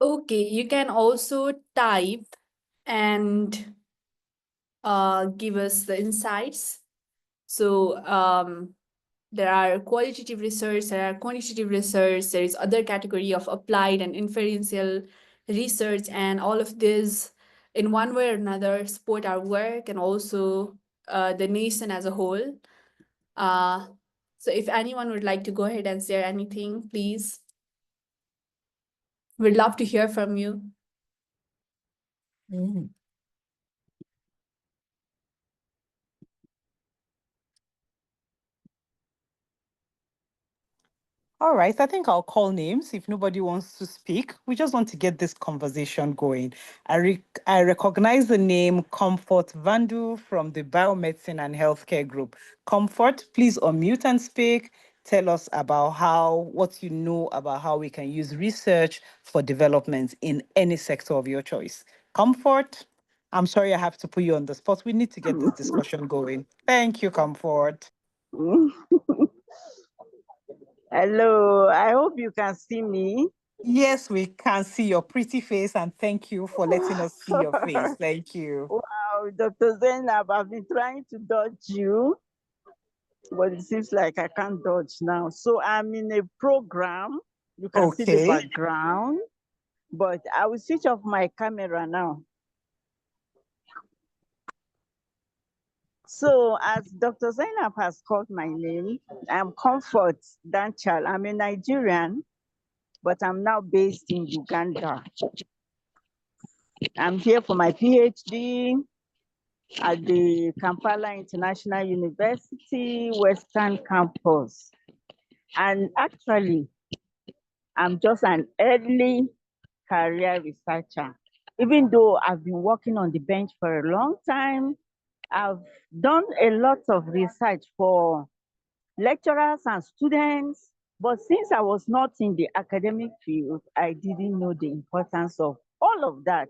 Okay, you can also type and give us the insights. So there are qualitative research, there are quantitative research, there is other category of applied and inferential research, and all of this in one way or another support our work and also the nation as a whole. Uh, so if anyone would like to go ahead and share anything, please. We'd love to hear from you. Mm. All right, I think I'll call names if nobody wants to speak. We just want to get this conversation going. I recognize the name Comfort Vandu from the Biomedicine and Healthcare Group. Comfort, please unmute and speak. Tell us about what you know about how we can use research for development in any sector of your choice. Comfort, I'm sorry I have to put you on the spot. We need to get this discussion going. Thank you, Comfort. Hello, I hope you can see me. Yes, we can see your pretty face, and thank you for letting us see your face. Thank you. Wow, Dr. Zainab, I've been trying to dodge you, but it seems like I can't dodge now. So I'm in a program. You can see the Okay. background, but I will switch off my camera now. So as Dr. Zainab has called my name, I'm Comfort Danchal. I'm a Nigerian, but I'm now based in Uganda. I'm here for my PhD at the Kampala International University, Western Campus. And actually, I'm just an early career researcher. Even though I've been working on the bench for a long time, I've done a lot of research for lecturers and students. But since I was not in the academic field, I didn't know the importance of all of that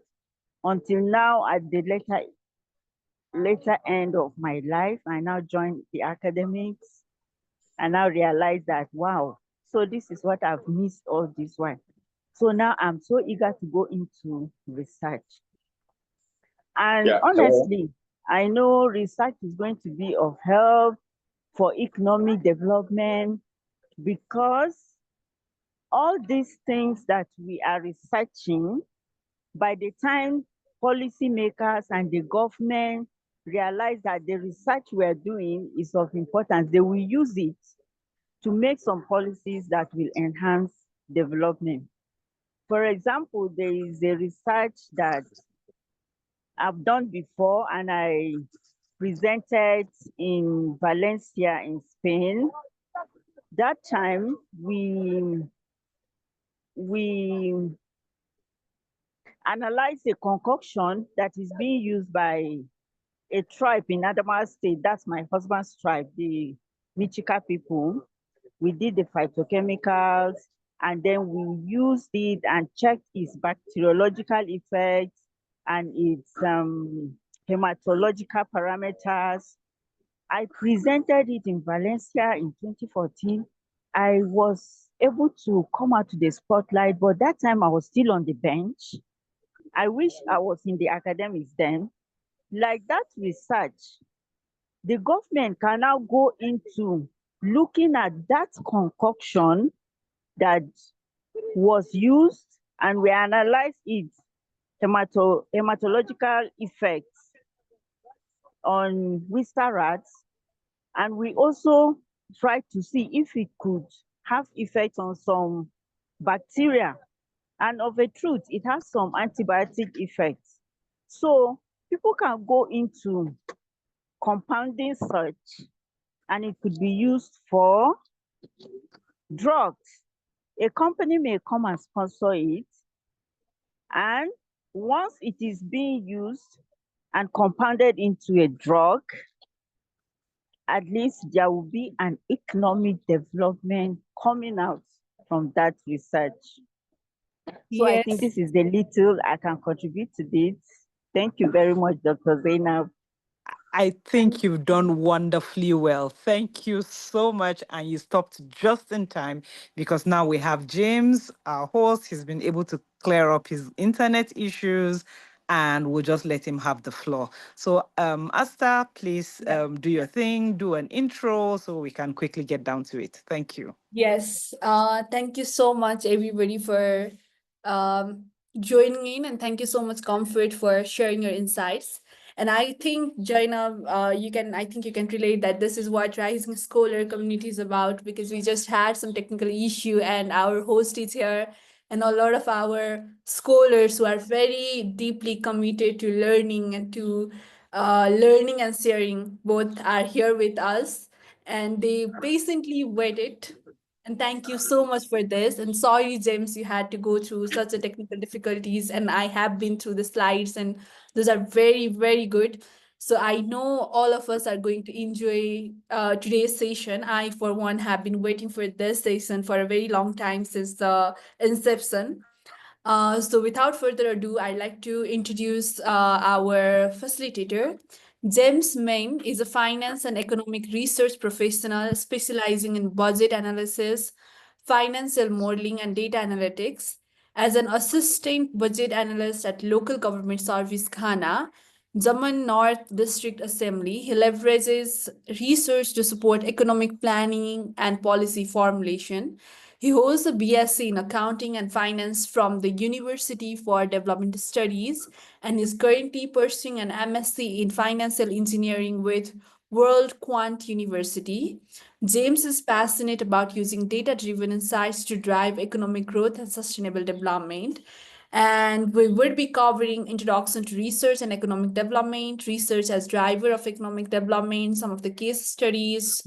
until now at the later end of my life. I now joined the academics and now realize that, wow, so this is what I've missed all this while. So now I'm so eager to go into research. And honestly, I know research is going to be of help for economic development because all these things that we are researching, by the time policymakers and the government realize that the research we're doing is of importance, they will use it to make some policies that will enhance development. For example, there is a research that I've done before and I presented in Valencia in Spain. That time we analyzed a concoction that is being used by a tribe in Adamawa State. That's my husband's tribe, the Michika people. We did the phytochemicals and then we used it and checked its bacteriological effects and its hematological parameters. I presented it in Valencia in 2014. I was able to come out to the spotlight, but that time I was still on the bench. I wish I was in the academics then. Like that research, the government can now go into looking at that concoction that was used and we analyze its hematological effects on Wister rats. And we also tried to see if it could have effects on some bacteria. And of a truth, it has some antibiotic effects. So people can go into compounding search and it could be used for drugs. A company may come and sponsor it, and once it is being used and compounded into a drug, at least there will be an economic development coming out from that research. So I think Yes. this is the little I can contribute to this. Thank you very much, Dr. Zainab. I think you've done wonderfully well. Thank you so much. And you stopped just in time because now we have James, our host. He's been able to clear up his internet issues and we'll just let him have the floor. So, Asta, please Yeah. do your thing, do an intro so we can quickly get down to it. Thank you. Yes. Thank you so much, everybody, for um, joining in, and thank you so much, Comfort, for sharing your insights. And I think, Jaina, I think you can relate that this is what Rising Scholar community is about, because we just had some technical issue, and our host is here, and a lot of our scholars who are very deeply committed to learning and to learning and sharing both are here with us, and they patiently waited, and thank you so much for this. And sorry, James, you had to go through such a technical difficulties. And I have been through the slides, and those are very, very good. So I know all of us are going to enjoy today's session. I, for one, have been waiting for this session for a very long time since the inception. So without further ado, I'd like to introduce our facilitator. James Main is a finance and economic research professional specializing in budget analysis, financial modeling, and data analytics. As an assistant budget analyst at Local Government Service Ghana, Jammu North District Assembly, he leverages research to support economic planning and policy formulation. He holds a BSc in Accounting and Finance from the University for Development Studies and is currently pursuing an MSc in Financial Engineering with World Quant University. James is passionate about using data driven insights to drive economic growth and sustainable development. And we would be covering introduction to research and economic development, research as driver of economic development, some of the case studies,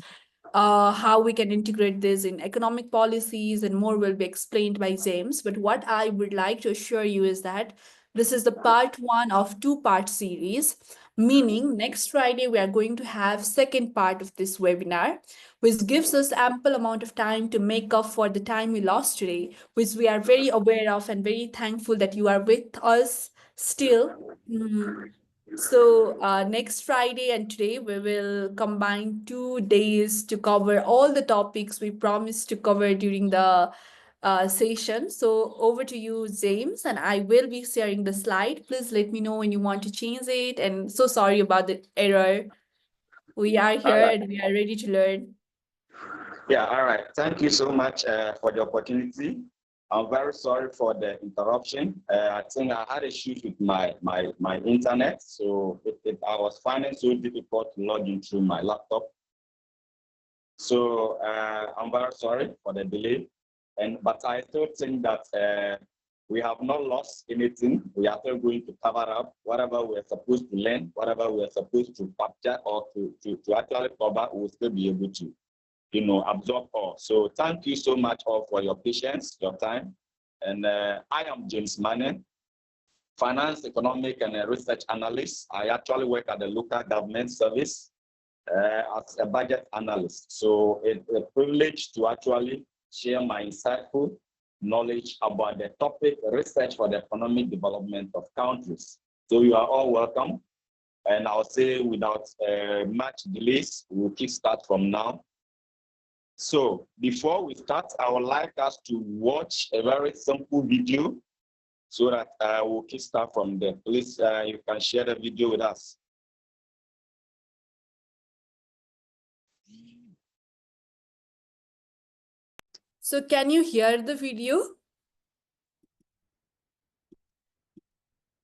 how we can integrate this in economic policies, and more will be explained by James. But what I would like to assure you is that this is the part one of two-part series, meaning next Friday we are going to have second part of this webinar, which gives us ample amount of time to make up for the time we lost today, which we are very aware of and very thankful that you are with us still. So next Friday and today, we will combine 2 days to cover all the topics we promised to cover during the session. So over to you, James, and I will be sharing the slide. Please let me know when you want to change it. And so sorry about the error. We are All here right. and we are ready to learn. Yeah, all right. Thank you so much for the opportunity. I'm very sorry for the interruption. I think I had issues with my internet, so I was finding it so difficult to log in through my laptop. So I'm very sorry for the delay, but I still think that we have not lost anything. We are still going to cover up whatever we're supposed to learn, whatever we're supposed to capture or to actually cover. We'll still be able to absorb all. So thank you so much all for your patience, your time. And I am James Manning, finance, economic, and research analyst. I actually work at the local government service as a budget analyst. So it's a privilege to actually share my insightful knowledge about the topic research for the economic development of countries. So you are all welcome. And I'll say without much delays, we'll kick start from now. So before we start, I would like us to watch a very simple video so that we'll kick start from there. Please, you can share the video with us. So can you hear the video?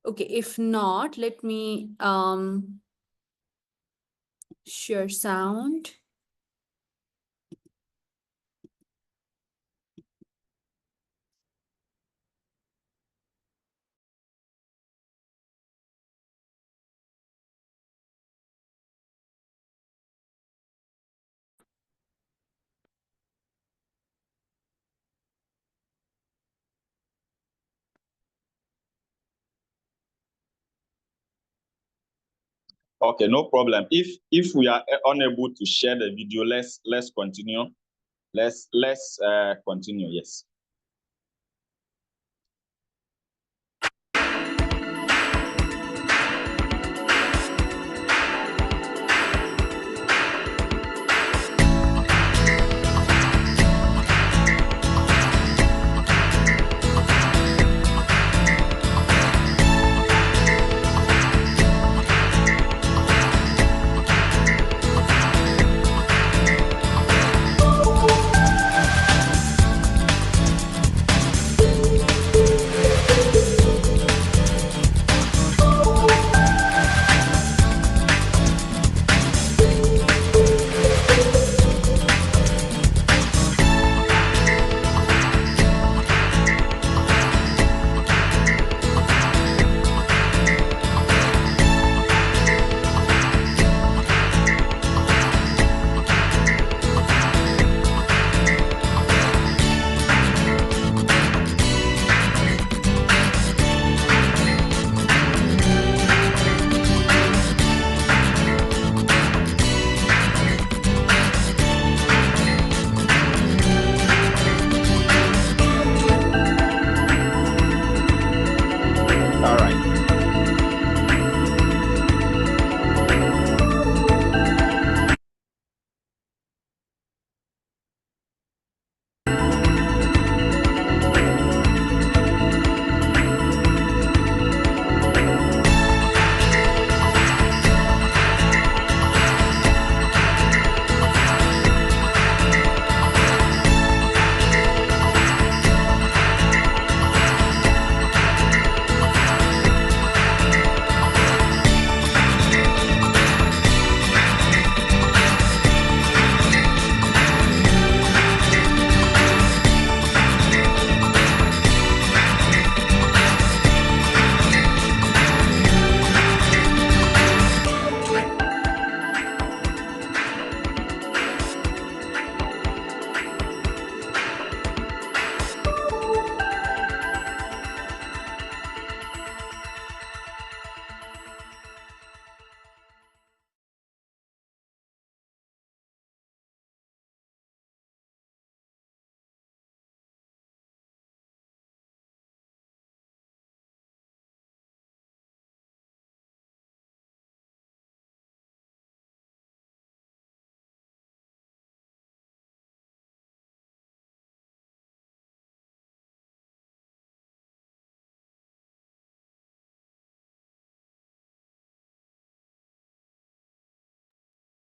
Okay, if not, let me share sound. Okay, no problem. If we are unable to share the video, let's continue. Let's continue. Yes.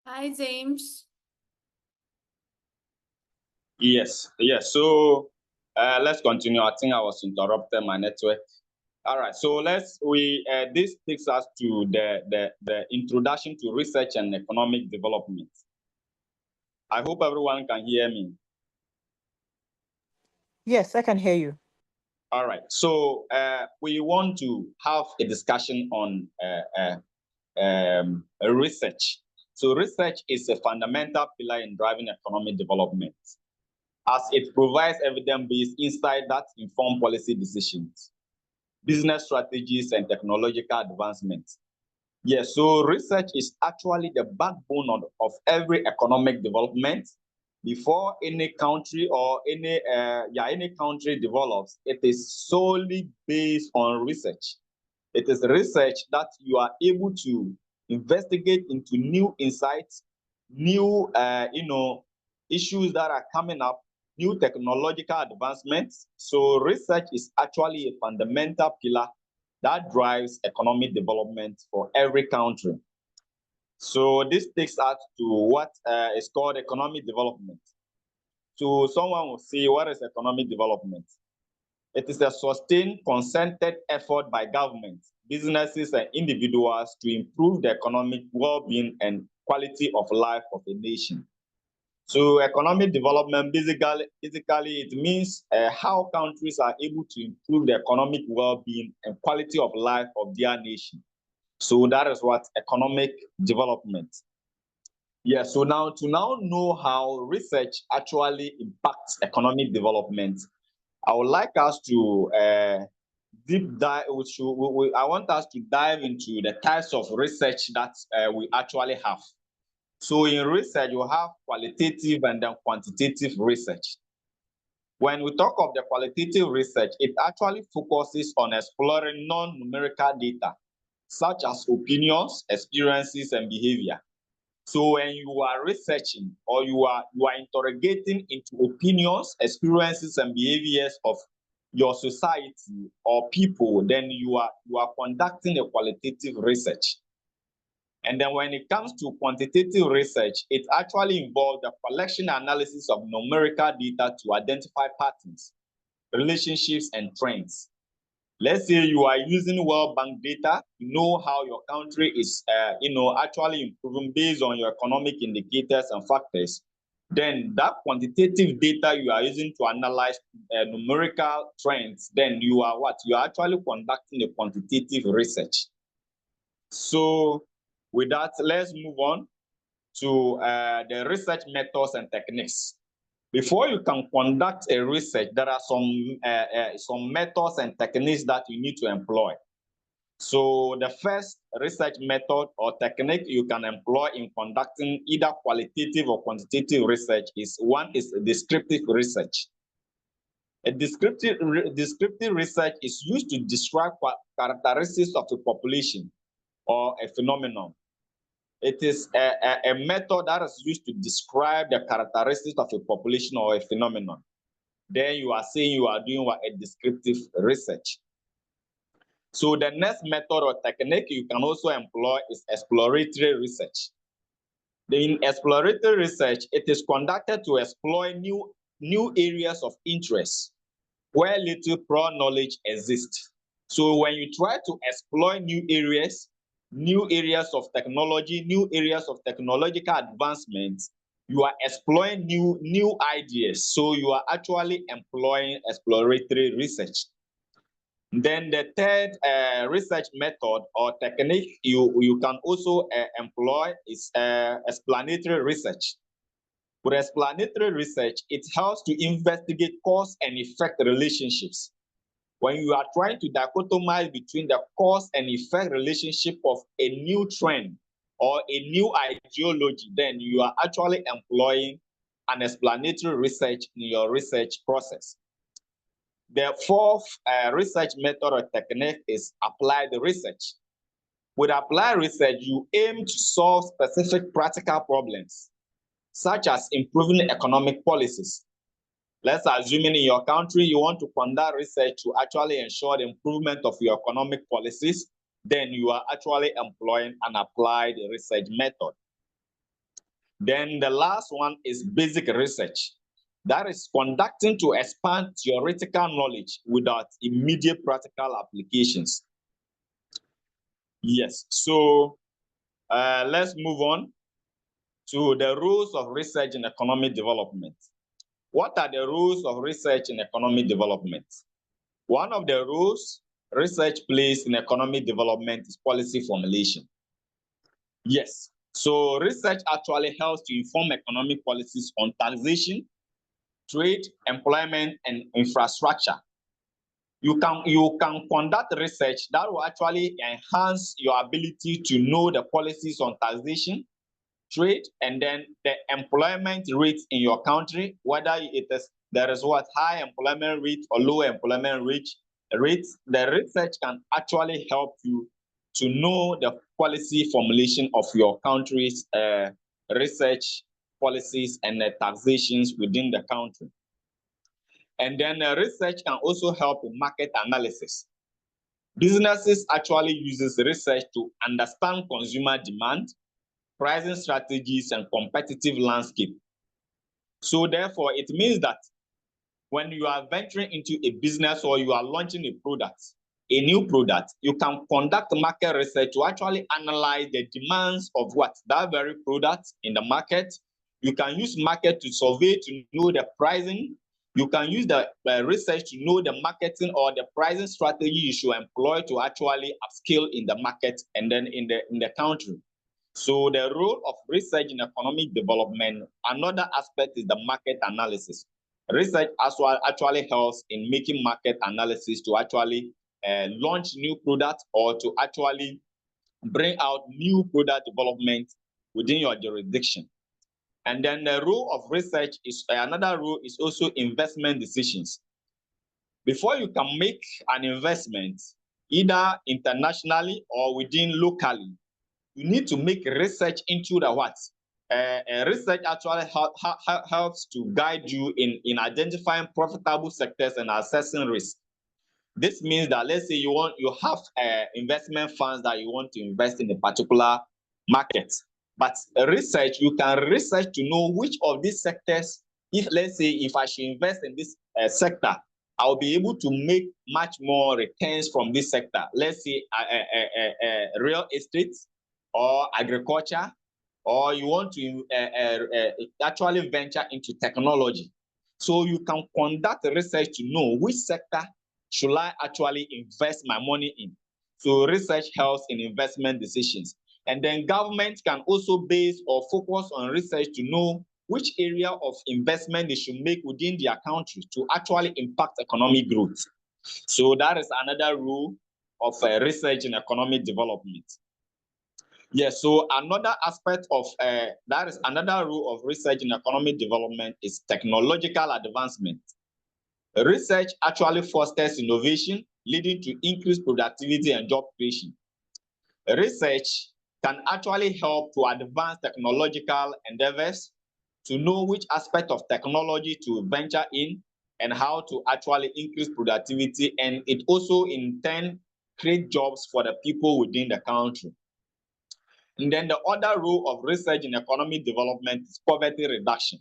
Hi, James. Yes, yes. So let's continue. I think I was interrupted my network. All right. So this takes us to the introduction to research and economic development. I hope everyone can hear me. Yes, I can hear you. All right. So we want to have a discussion on research. So research is a fundamental pillar in driving economic development, as it provides evidence-based insight that inform policy decisions, business strategies, and technological advancements. Yes, so research is actually the backbone of every economic development. Before any country or any country develops, it is solely based on research. It is research that you are able to investigate into new insights, new issues that are coming up, new technological advancements. So research is actually a fundamental pillar that drives economic development for every country. So this takes us to what is called economic development. So someone will say, what is economic development? It is a sustained, concerted effort by governments, businesses, and individuals to improve the economic well-being and quality of life of a nation. So economic development, basically it means how countries are able to improve the economic well-being and quality of life of their nation. So that is what economic development. Yeah, so now to know how research actually impacts economic development, I would like us to deep dive. I want us to dive into the types of research that we actually have. So in research, you have qualitative and then quantitative research. When we talk of the qualitative research, it actually focuses on exploring non-numerical data, such as opinions, experiences, and behavior. So when you are researching or you are interrogating into opinions, experiences, and behaviors of your society or people, then you are conducting a qualitative research. And then when it comes to quantitative research, it actually involves the collection and analysis of numerical data to identify patterns, relationships, and trends. Let's say you are using World Bank data to know how your country is, actually improving based on your economic indicators and factors. Then that quantitative data you are using to analyze numerical trends, then you are what? You are actually conducting a quantitative research. So with that, let's move on to the research methods and techniques. Before you can conduct a research, there are some methods and techniques that you need to employ. So the first research method or technique you can employ in conducting either qualitative or quantitative research is descriptive research. A descriptive research is used to describe characteristics of a population or a phenomenon. It is a method that is used to describe the characteristics of a population or a phenomenon. Then you are saying you are doing what? A descriptive research. So the next method or technique you can also employ is exploratory research. In exploratory research, it is conducted to explore new areas of interest where little prior knowledge exists. So when you try to explore new areas of technology, new areas of technological advancements, you are exploring new ideas. So you are actually employing exploratory research. Then the third research method or technique you can also employ is explanatory research. With explanatory research, it helps to investigate cause and effect relationships. When you are trying to dichotomize between the cause and effect relationship of a new trend or a new ideology, then you are actually employing an explanatory research in your research process. The fourth research method or technique is applied research. With applied research, you aim to solve specific practical problems, such as improving economic policies. Let's assume in your country, you want to conduct research to actually ensure the improvement of your economic policies, then you are actually employing an applied research method. Then the last one is basic research. That is conducting to expand theoretical knowledge without immediate practical applications. Yes, so let's move on to the rules of research in economic development. What are the rules of research in economic development? One of the rules research plays in economic development is policy formulation. Yes, so research actually helps to inform economic policies on taxation, trade, employment, and infrastructure. You can conduct research that will actually enhance your ability to know the policies on taxation, trade, and then the employment rate in your country, whether there is what high employment rate or low employment rates. The research can actually help you to know the policy formulation of your country's research policies and the taxations within the country. And then research can also help in market analysis. Businesses actually uses research to understand consumer demand, pricing strategies, and competitive landscape. So therefore, it means that when you are venturing into a business or you are launching a new product, you can conduct market research to actually analyze the demands of that very product in the market. You can use market to survey to know the pricing. You can use the research to know the marketing or the pricing strategy you should employ to actually upscale in the market and then in the country. So the role of research in economic development, another aspect is the market analysis. Research actually helps in making market analysis to actually launch new products or to actually bring out new product development within your jurisdiction. And then the role of research is another role is also investment decisions. Before you can make an investment, either internationally or within locally, you need to make research into the what? Research actually helps to guide you in identifying profitable sectors and assessing risk. This means that let's say you have investment funds that you want to invest in a particular market, but you can research to know which of these sectors, if let's say if I should invest in this sector, I'll be able to make much more returns from this sector. Let's say real estate or agriculture, or you want to actually venture into technology. So you can conduct research to know which sector should I actually invest my money in. So research helps in investment decisions. And then government can also base or focus on research to know which area of investment they should make within their country to actually impact economic growth. So that is another rule of research in economic development. Yes, so another aspect of that is another rule of research in economic development is technological advancement. Research actually fosters innovation, leading to increased productivity and job creation. Research can actually help to advance technological endeavors, to know which aspect of technology to venture in and how to actually increase productivity, and it also in turn create jobs for the people within the country. And then the other role of research in economic development is poverty reduction.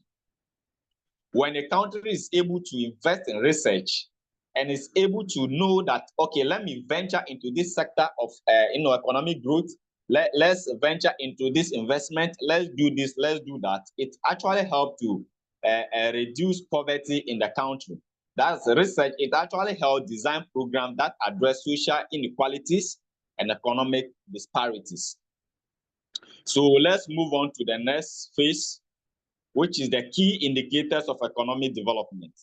When a country is able to invest in research and is able to know that, okay, let me venture into this sector of economic growth, let's venture into this investment, let's do this, let's do that, it actually helps to reduce poverty in the country. That's research. It actually helps design programs that address social inequalities and economic disparities. So let's move on to the next phase, which is the key indicators of economic development.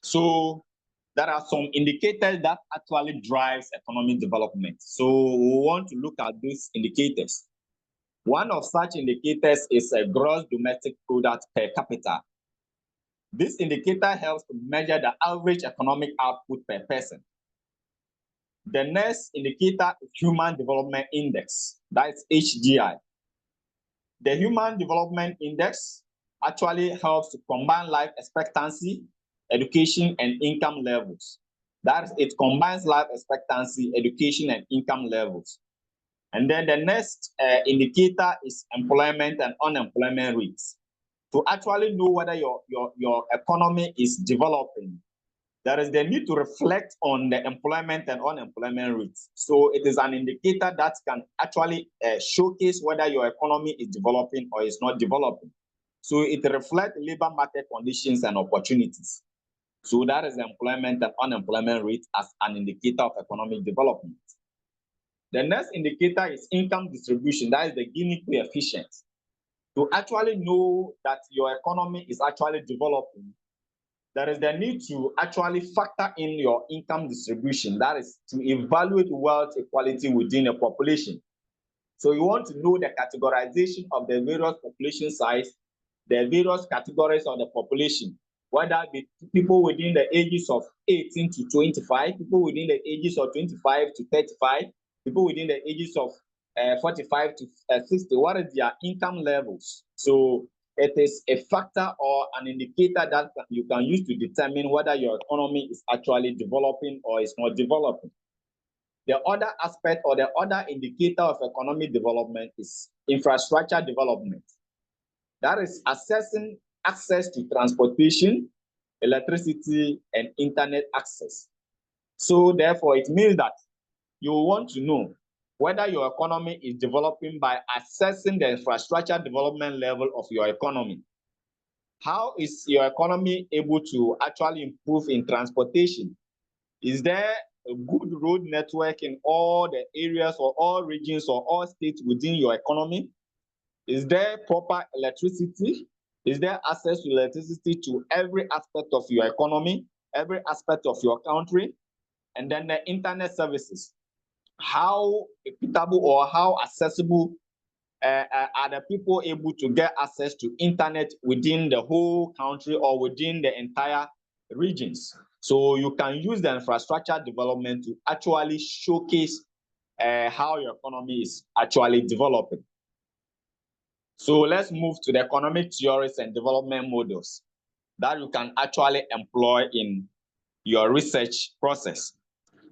So there are some indicators that actually drives economic development. So we want to look at these indicators. One of such indicators is a gross domestic product per capita. This indicator helps to measure the average economic output per person. The next indicator is Human Development Index, that's HDI. The Human Development Index actually helps to combine life expectancy, education, and income levels. That is, it combines life expectancy, education, and income levels. And then the next indicator is employment and unemployment rates. To actually know whether your economy is developing, there is the need to reflect on the employment and unemployment rates. So it is an indicator that can actually showcase whether your economy is developing or is not developing. So it reflects labor market conditions and opportunities. So that is the employment and unemployment rate as an indicator of economic development. The next indicator is income distribution. That is the Gini coefficient. To actually know that your economy is actually developing, there is the need to actually factor in your income distribution. That is to evaluate wealth equality within a population. So you want to know the categorization of the various population size, the various categories of the population, whether it be people within the ages of 18 to 25, people within the ages of 25 to 35, people within the ages of 45 to 60, what is their income levels? So it is a factor or an indicator that you can use to determine whether your economy is actually developing or is not developing. The other aspect or the other indicator of economic development is infrastructure development. That is assessing access to transportation, electricity, and internet access. So therefore, it means that you want to know whether your economy is developing by assessing the infrastructure development level of your economy. How is your economy able to actually improve in transportation? Is there a good road network in all the areas or all regions or all states within your economy? Is there proper electricity? Is there access to electricity to every aspect of your economy, every aspect of your country? And then the internet services. How equitable or how accessible are the people able to get access to internet within the whole country or within the entire regions? So you can use the infrastructure development to actually showcase how your economy is actually developing. So let's move to the economic theories and development models that you can actually employ in your research process.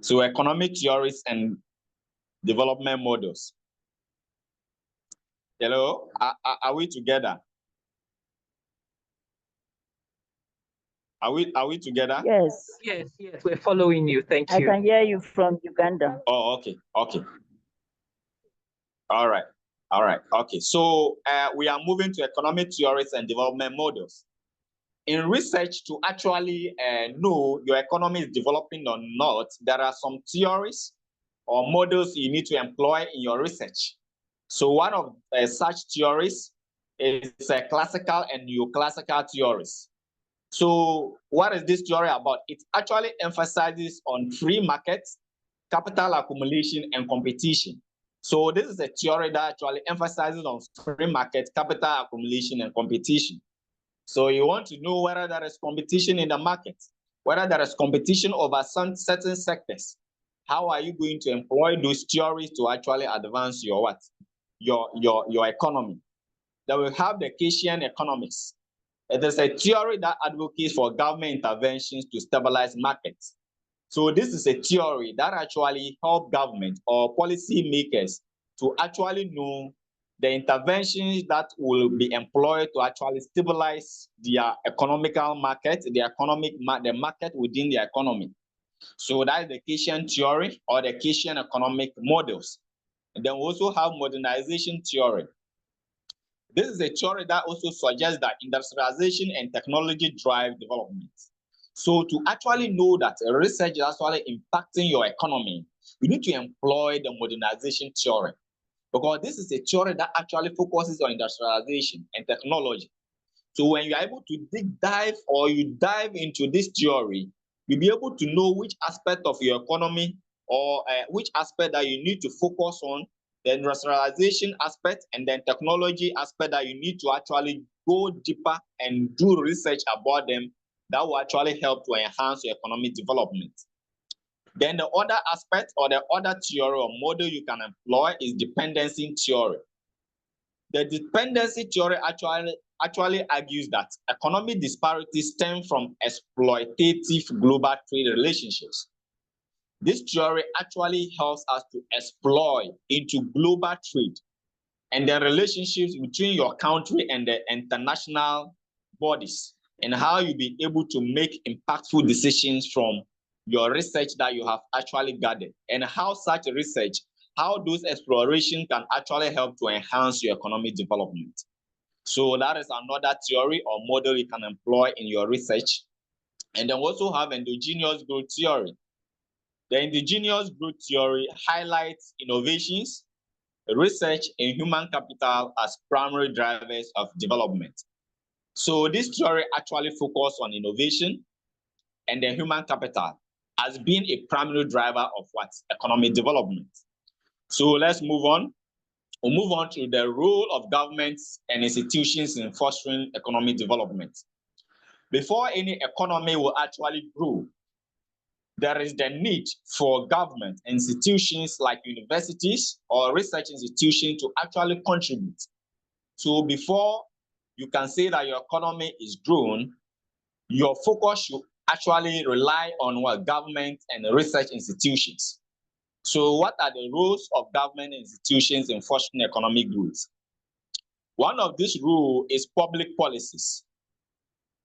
So economic theories and development models. Hello, are we together? Are we together? Yes, Yes, we're following you. Thank I you. can hear you from Uganda. Oh, okay. All right. Okay. So we are moving to economic theories and development models. In research, to actually know your economy is developing or not, there are some theories or models you need to employ in your research. So one of such theories is classical and neoclassical theories. So what is this theory about? It actually emphasizes on free markets, capital accumulation, and competition. So this is a theory that actually emphasizes on free market, capital accumulation, and competition. So you want to know whether there is competition in the market, whether there is competition over some certain sectors. How are you going to employ those theories to actually advance your what? Your economy? Then we have the Keynesian economics. It is a theory that advocates for government interventions to stabilize markets. So this is a theory that actually helps government or policy makers to actually know the interventions that will be employed to actually stabilize their economical market, the market within the economy. So that is the Keynesian theory or the Keynesian economic models. And then we also have modernization theory. This is a theory that also suggests that industrialization and technology drive development. So to actually know that research is actually impacting your economy, you need to employ the modernization theory, because this is a theory that actually focuses on industrialization and technology. So when you are able to dive into this theory, you'll be able to know which aspect of your economy or which aspect that you need to focus on, the industrialization aspect and then technology aspect that you need to actually go deeper and do research about them that will actually help to enhance your economic development. Then the other aspect or the other theory or model you can employ is dependency theory. The dependency theory actually argues that economic disparities stem from exploitative global trade relationships. This theory actually helps us to explore into global trade and the relationships between your country and the international bodies, and how you'll be able to make impactful decisions from your research that you have actually gathered, and how such research, how those explorations can actually help to enhance your economic development. So that is another theory or model you can employ in your research. And then we also have endogenous growth theory. The indigenous growth theory highlights innovations, research, and human capital as primary drivers of development. So this theory actually focuses on innovation and the human capital as being a primary driver of what? Economic development. So let's move on. We'll move on to the role of governments and institutions in fostering economic development. Before any economy will actually grow, there is the need for government institutions like universities or research institutions to actually contribute. So before you can say that your economy is grown, your focus should actually rely on what? Government and research institutions. So what are the roles of government institutions in fostering economic growth? One of these rules is public policies.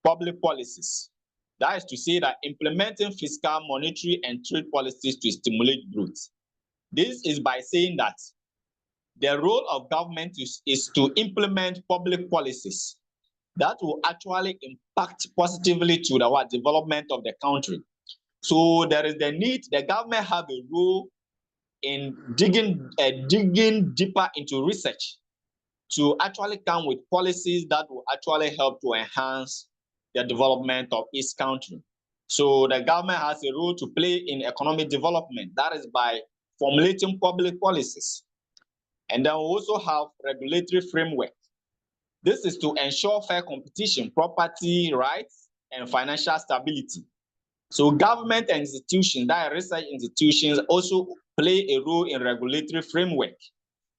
Public policies. That is to say that implementing fiscal, monetary, and trade policies to stimulate growth. This is by saying that the role of government is to implement public policies that will actually impact positively to the development of the country. So there is the need, the government have a role in digging deeper into research to actually come with policies that will actually help to enhance the development of its country. So the government has a role to play in economic development. That is by formulating public policies. And then we also have regulatory framework. This is to ensure fair competition, property rights, and financial stability. So government and institutions, that are research institutions, also play a role in regulatory framework.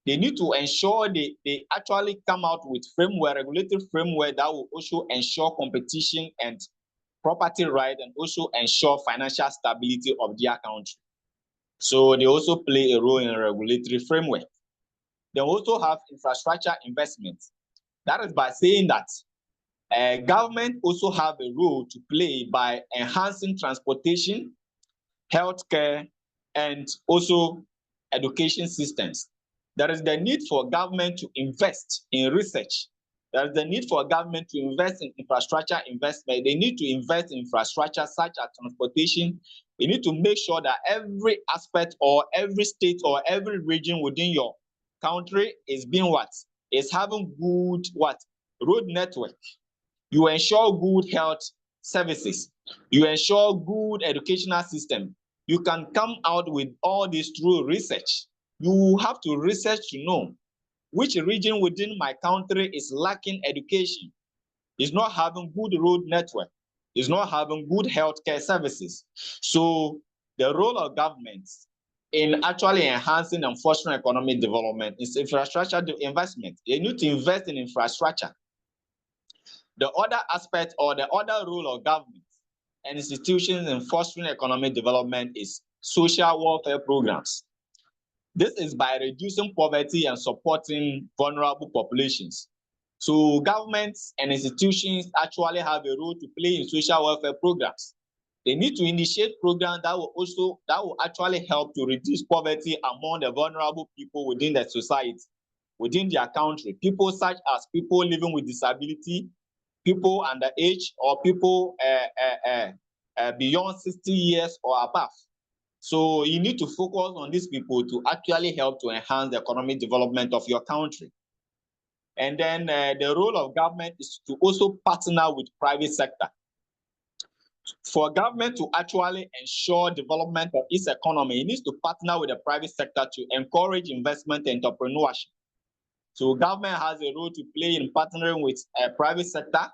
They need to ensure they actually come out with regulatory framework that will also ensure competition and property right, and also ensure financial stability of their country. So they also play a role in regulatory framework. They also have infrastructure investments. That is by saying that government also have a role to play by enhancing transportation, healthcare, and also education systems. There is the need for government to invest in research. There is the need for government to invest in infrastructure investment. They need to invest in infrastructure such as transportation. You need to make sure that every aspect or every state or every region within your country is being what? Is having good what? Road network. You ensure good health services. You ensure good educational system. You can come out with all this through research. You have to research to know which region within my country is lacking education, is not having good road network, is not having good healthcare services. So the role of government in actually enhancing and fostering economic development is infrastructure investment. They need to invest in infrastructure. The other aspect or the other role of government and institutions in fostering economic development is social welfare programs. This is by reducing poverty and supporting vulnerable populations. So governments and institutions actually have a role to play in social welfare programs. They need to initiate programs that will actually help to reduce poverty among the vulnerable people within the society, within their country. People such as people living with disability, people under age, or people beyond 60 years or above. So you need to focus on these people to actually help to enhance the economic development of your country. And then the role of government is to also partner with private sector. For government to actually ensure development of its economy, it needs to partner with the private sector to encourage investment and entrepreneurship. So government has a role to play in partnering with a private sector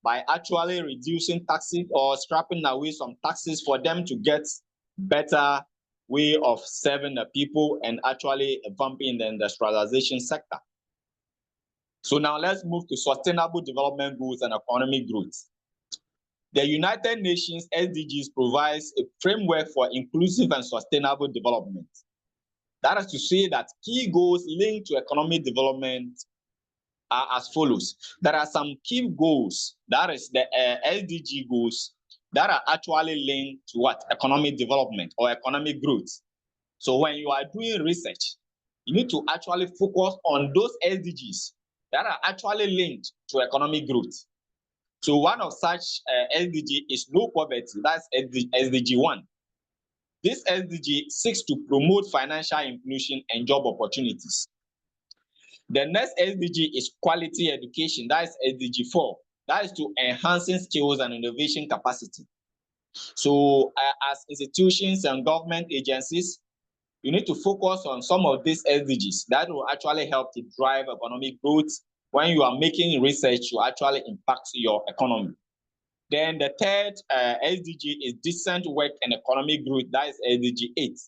by actually reducing taxes or scrapping away some taxes for them to get better way of serving the people and actually vamping the industrialization sector. So now let's move to sustainable development goals and economic growth. The United Nations SDGs provides a framework for inclusive and sustainable development. That is to say that key goals linked to economic development are as follows. There are some key goals, that is the SDG goals, that are actually linked to what? Economic development or economic growth. So when you are doing research, you need to actually focus on those SDGs that are actually linked to economic growth. So one of such SDG is low poverty, that's SDG 1. This SDG seeks to promote financial inclusion and job opportunities. The next SDG is quality education, that is SDG 4. That is to enhancing skills and innovation capacity. So as institutions and government agencies, you need to focus on some of these SDGs that will actually help to drive economic growth. When you are making research, you actually impact your economy. Then the third SDG is decent work and economic growth, that is SDG 8.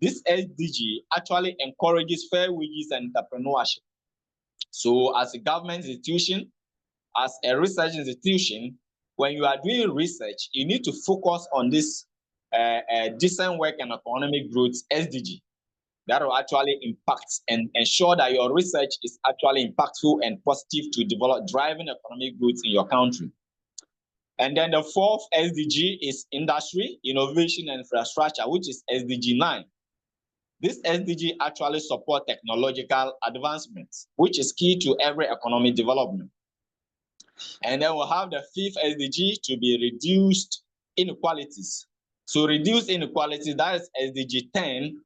This SDG actually encourages fair wages and entrepreneurship. So as a government institution, as a research institution, when you are doing research, you need to focus on this decent work and economic growth SDG. That will actually impact and ensure that your research is actually impactful and positive to develop driving economic growth in your country. And then the fourth SDG is industry, innovation, and infrastructure, which is SDG 9. This SDG actually supports technological advancements, which is key to every economic development. And then we'll have the fifth SDG to be reduced inequalities. So reduce inequality, that is SDG 10,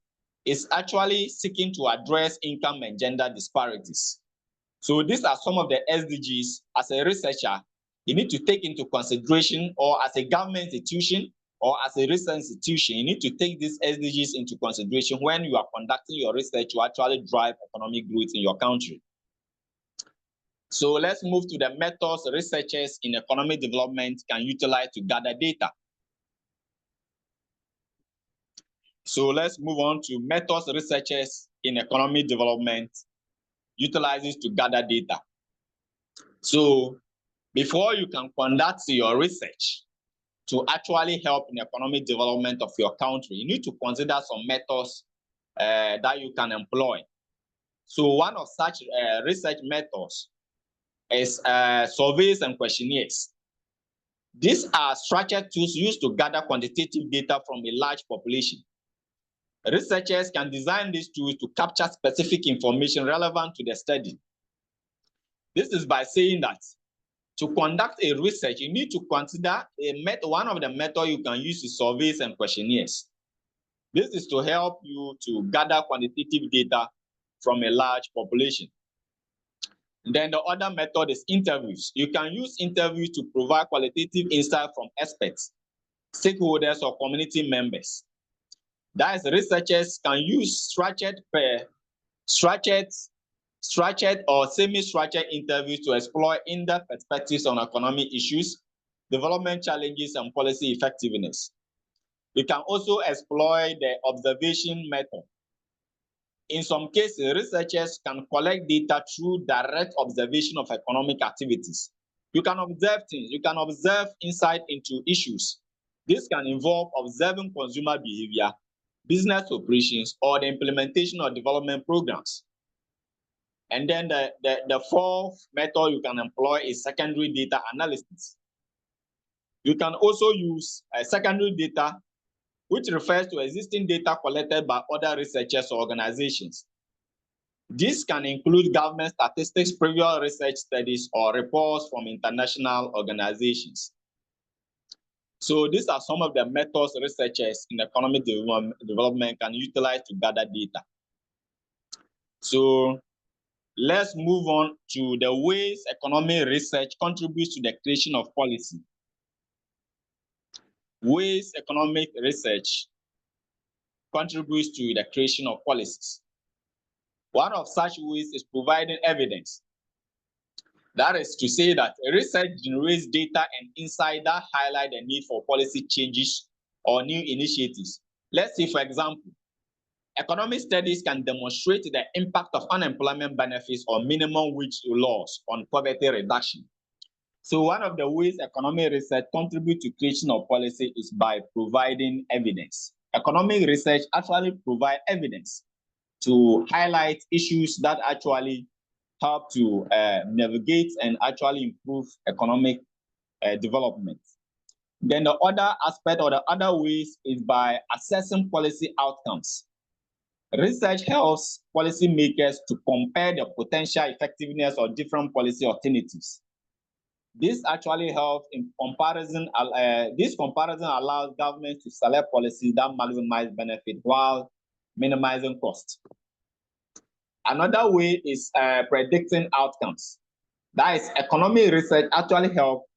is actually seeking to address income and gender disparities. So these are some of the SDGs. As a researcher, you need to take into consideration, or as a government institution or as a research institution, you need to take these SDGs into consideration when you are conducting your research to actually drive economic growth in your country. So let's move to the methods researchers in economic development can utilize to gather data. So let's move on to methods researchers in economic development utilizes to gather data. So before you can conduct your research to actually help in economic development of your country, you need to consider some methods that you can employ. So one of such research methods is surveys and questionnaires. These are structured tools used to gather quantitative data from a large population. Researchers can design these tools to capture specific information relevant to the study. This is by saying that to conduct a research, you need to consider one of the methods you can use is surveys and questionnaires. This is to help you to gather quantitative data from a large population. And then the other method is interviews. You can use interviews to provide qualitative insight from experts, stakeholders, or community members. That is, researchers can use structured or semi-structured interviews to explore in-depth perspectives on economic issues, development challenges, and policy effectiveness. You can also exploit the observation method. In some cases, researchers can collect data through direct observation of economic activities. You can observe things, you can observe insight into issues. This can involve observing consumer behavior, business operations, or the implementation of development programs. And then the fourth method you can employ is secondary data analysis. You can also use secondary data, which refers to existing data collected by other researchers or organizations. This can include government statistics, previous research studies, or reports from international organizations. So these are some of the methods researchers in economic development can utilize to gather data. So let's move on to the ways economic research contributes to the creation of policy. Ways economic research contributes to the creation of policies. One of such ways is providing evidence. That is to say that research generates data and insight that highlight the need for policy changes or new initiatives. Let's say, for example, economic studies can demonstrate the impact of unemployment benefits or minimum wage laws on poverty reduction. So one of the ways economic research contributes to creation of policy is by providing evidence. Economic research actually provides evidence to highlight issues that actually help to navigate and actually improve economic development. Then the other aspect or the other ways is by assessing policy outcomes. Research helps policymakers to compare the potential effectiveness of different policy alternatives. This actually helps in comparison. This comparison allows governments to select policies that maximize benefit while minimizing cost. Another way is predicting outcomes. That is, economic research actually helps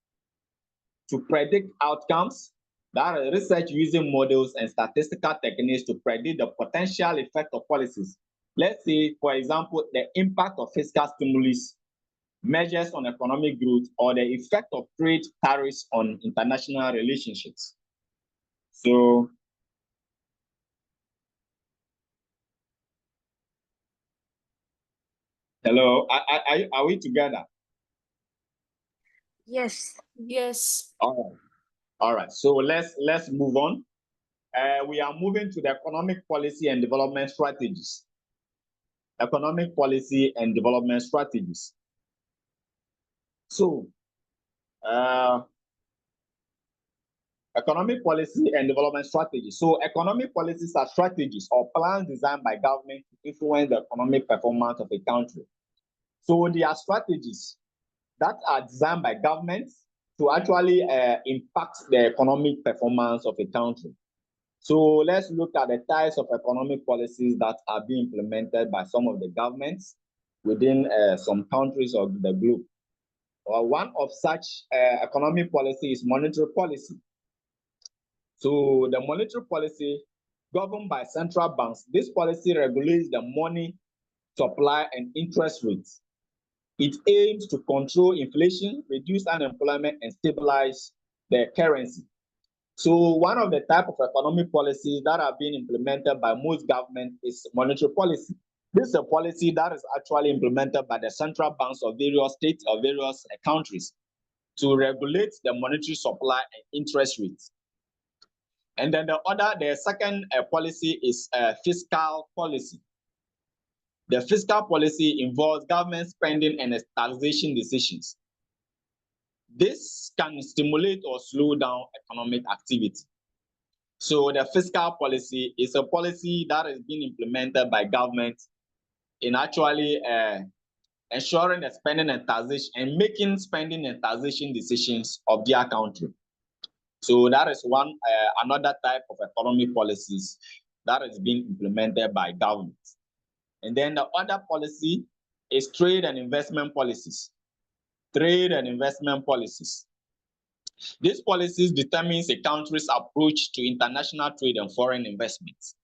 to predict outcomes. That is research using models and statistical techniques to predict the potential effect of policies. Let's say, for example, the impact of fiscal stimulus measures on economic growth or the effect of trade tariffs on international relationships. So, hello, are we together? Yes. Yes. All right. So let's move on. We are moving to the economic policy and development strategies. Economic policy and development strategies. So, economic policy and development strategies. So, economic policies are strategies or plans designed by government to influence the economic performance of a country. So, they are strategies that are designed by governments to actually impact the economic performance of a country. So let's look at the types of economic policies that are being implemented by some of the governments within some countries of the globe. One of such economic policy is monetary policy. So the monetary policy governed by central banks, this policy regulates the money supply and interest rates. It aims to control inflation, reduce unemployment, and stabilize the currency. So one of the type of economic policies that are being implemented by most governments is monetary policy. This is a policy that is actually implemented by the central banks of various states or various countries to regulate the monetary supply and interest rates. And then the second policy is fiscal policy. The fiscal policy involves government spending and taxation decisions. This can stimulate or slow down economic activity. So the fiscal policy is a policy that is being implemented by government in actually ensuring the spending and taxation and making spending and taxation decisions of their country. So that is one another type of economic policies that is being implemented by government. And then the other policy is trade and investment policies. Trade and investment policies. These policies determines a country's approach to international trade and foreign investments.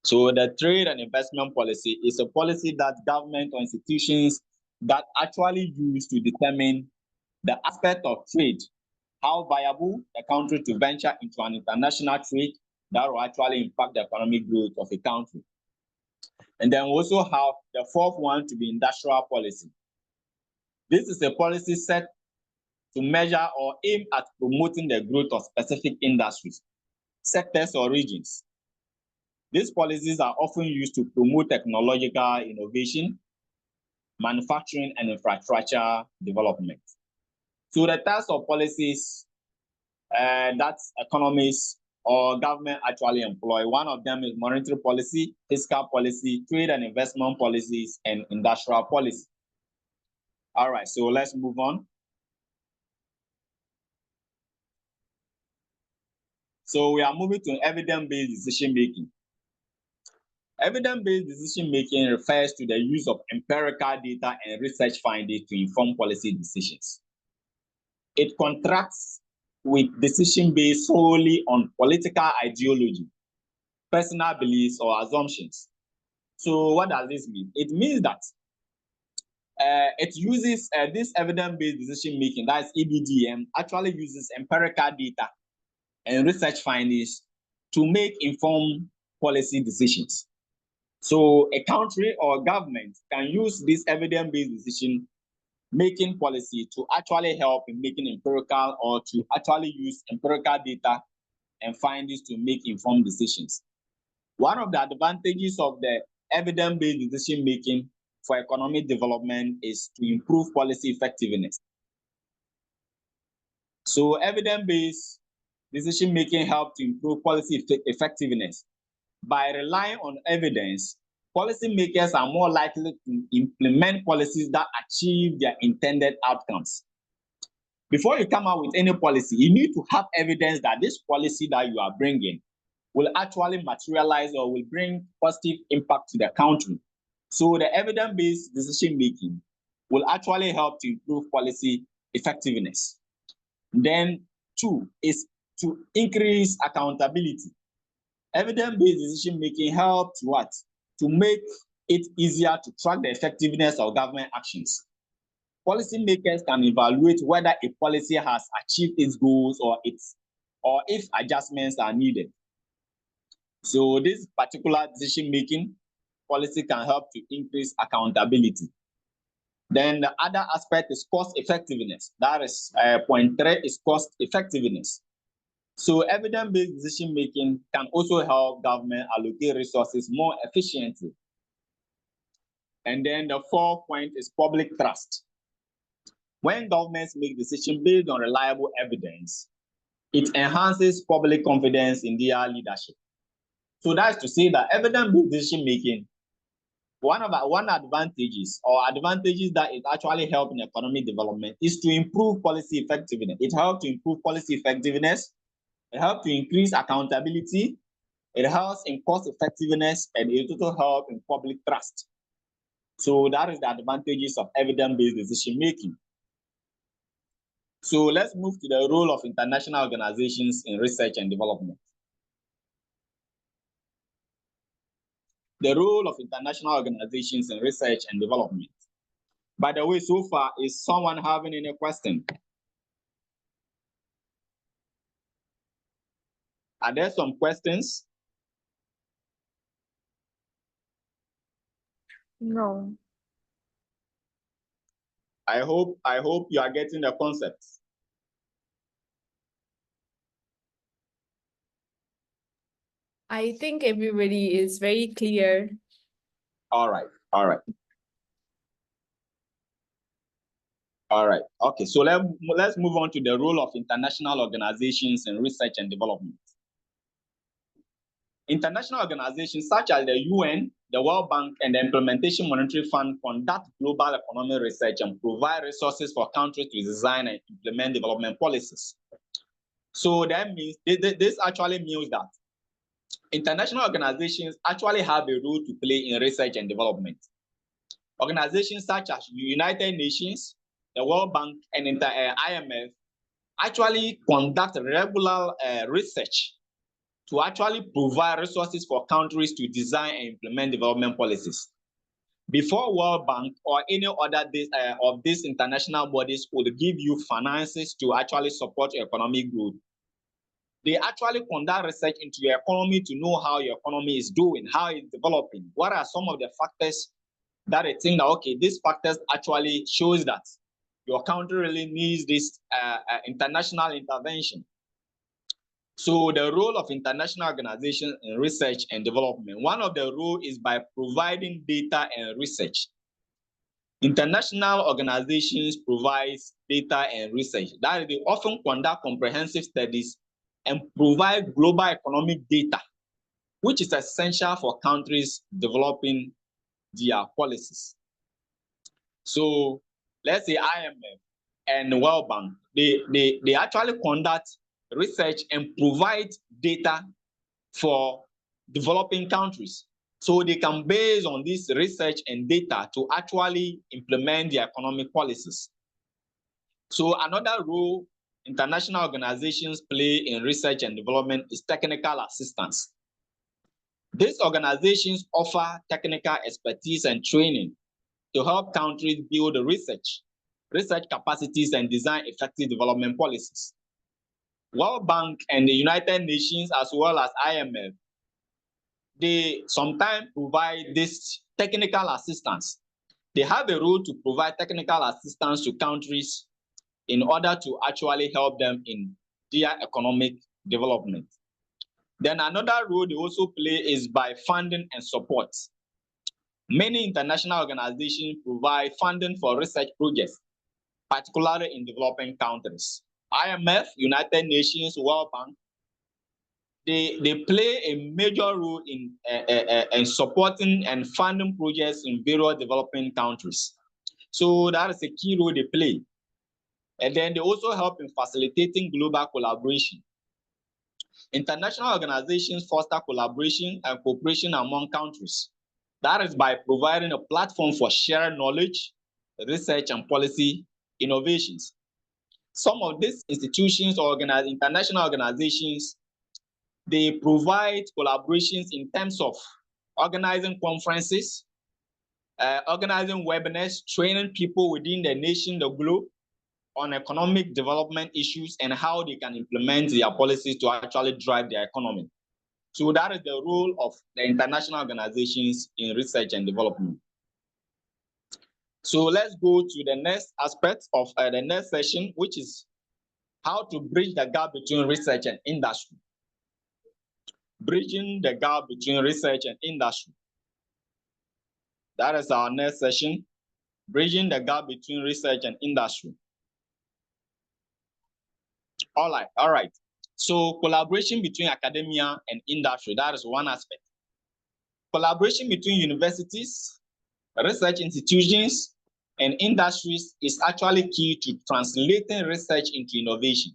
So the trade and investment policy is a policy that government or institutions that actually use to determine the aspect of trade, how viable a country to venture into an international trade that will actually impact the economic growth of a country. And then we also have the fourth one to be industrial policy. This is a policy set to measure or aim at promoting the growth of specific industries, sectors, or regions. These policies are often used to promote technological innovation, manufacturing, and infrastructure development. So the types of policies that economists or government actually employ, one of them is monetary policy, fiscal policy, trade and investment policies, and industrial policy. All right, so let's move on. So we are moving to evidence-based decision-making. Evidence-based decision-making refers to the use of empirical data and research findings to inform policy decisions. It contrasts with decision based solely on political ideology, personal beliefs, or assumptions. So what does this mean? It means that it uses this evidence-based decision-making, that's EBDM, actually uses empirical data and research findings to make informed policy decisions. So a country or government can use this evidence-based decision making policy to actually help in making empirical or to actually use empirical data and findings to make informed decisions. One of the advantages of the evidence-based decision making for economic development is to improve policy effectiveness. So evidence-based decision making helps to improve policy effectiveness. By relying on evidence, policymakers are more likely to implement policies that achieve their intended outcomes. Before you come out with any policy, you need to have evidence that this policy that you are bringing will actually materialize or will bring positive impact to the country. So the evidence-based decision making will actually help to improve policy effectiveness. Then 2 is to increase accountability. Evidence-based decision making helps what? To make it easier to track the effectiveness of government actions. Policymakers can evaluate whether a policy has achieved its goals or if adjustments are needed. So this particular decision making policy can help to increase accountability. Then the other aspect is cost effectiveness. That is point 3 is cost effectiveness. So evidence-based decision making can also help government allocate resources more efficiently. And then the 4th point is public trust. When governments make decisions based on reliable evidence, it enhances public confidence in their leadership. So that's to say that evidence-based decision making, one advantages that it actually helps in economic development is to improve policy effectiveness. It helps to improve policy effectiveness. It helps to increase accountability. It helps in cost effectiveness, and it also helps in public trust. So that is the advantages of evidence-based decision making. So let's move to the role of international organizations in research and development. The role of international organizations in research and development. By the way, so far, is someone having any question? Are there some questions? No. I hope you are getting the concepts. I think everybody is very clear. All right. Okay, so let's move on to the role of international organizations in research and development. International organizations such as the UN, the World Bank, and the Implementation Monetary Fund conduct global economic research and provide resources for countries to design and implement development policies. So that means this actually means that international organizations actually have a role to play in research and development. Organizations such as the United Nations, the World Bank, and IMF actually conduct regular research to actually provide resources for countries to design and implement development policies. Before World Bank or any other of these international bodies would give you finances to actually support your economic growth, they actually conduct research into your economy to know how your economy is doing, how it's developing. What are some of the factors that they think that, okay, these factors actually shows that your country really needs this international intervention. So the role of international organizations in research and development, one of the roles is by providing data and research. International organizations provide data and research. That is, they often conduct comprehensive studies and provide global economic data, which is essential for countries developing their policies. So let's say IMF and the World Bank, they actually conduct research and provide data for developing countries. So they can base on this research and data to actually implement their economic policies. So another role international organizations play in research and development is technical assistance. These organizations offer technical expertise and training to help countries build research capacities, and design effective development policies. World Bank and the United Nations, as well as IMF, they sometimes provide this technical assistance. They have a role to provide technical assistance to countries in order to actually help them in their economic development. Then another role they also play is by funding and support. Many international organizations provide funding for research projects, particularly in developing countries. IMF, United Nations, World Bank, they play a major role in supporting and funding projects in various developing countries. So that is a key role they play. And then they also help in facilitating global collaboration. International organizations foster collaboration and cooperation among countries. That is by providing a platform for shared knowledge, research, and policy innovations. Some of these institutions or international organizations, they provide collaborations in terms of organizing conferences, organizing webinars, training people within the nation, the globe, on economic development issues and how they can implement their policies to actually drive their economy. So that is the role of the international organizations in research and development. So let's go to the next aspect of the next session, which is how to bridge the gap between research and industry. Bridging the gap between research and industry. That is our next session, bridging the gap between research and industry. All right. So collaboration between academia and industry, that is one aspect. Collaboration between universities, research institutions, and industries is actually key to translating research into innovation.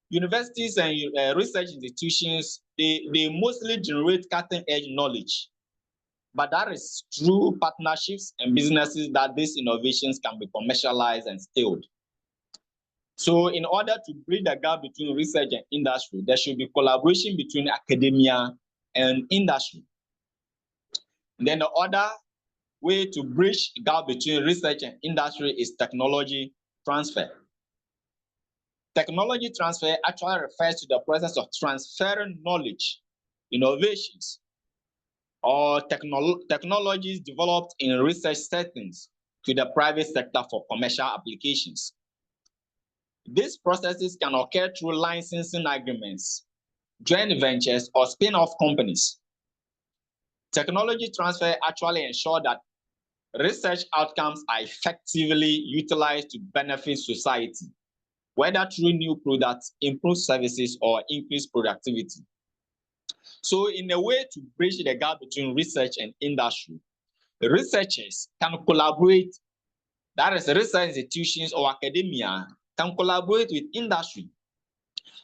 Universities and research institutions, they mostly generate cutting-edge knowledge, but that is through partnerships and businesses that these innovations can be commercialized and scaled. So in order to bridge the gap between research and industry, there should be collaboration between academia and industry. And then the other way to bridge the gap between research and industry is technology transfer. Technology transfer actually refers to the process of transferring knowledge, innovations, or technologies developed in research settings to the private sector for commercial applications. These processes can occur through licensing agreements, joint ventures, or spin-off companies. Technology transfer actually ensures that research outcomes are effectively utilized to benefit society, whether through new products, improved services, or increased productivity. So in a way to bridge the gap between research and industry, researchers can collaborate, that is research institutions or academia can collaborate with industry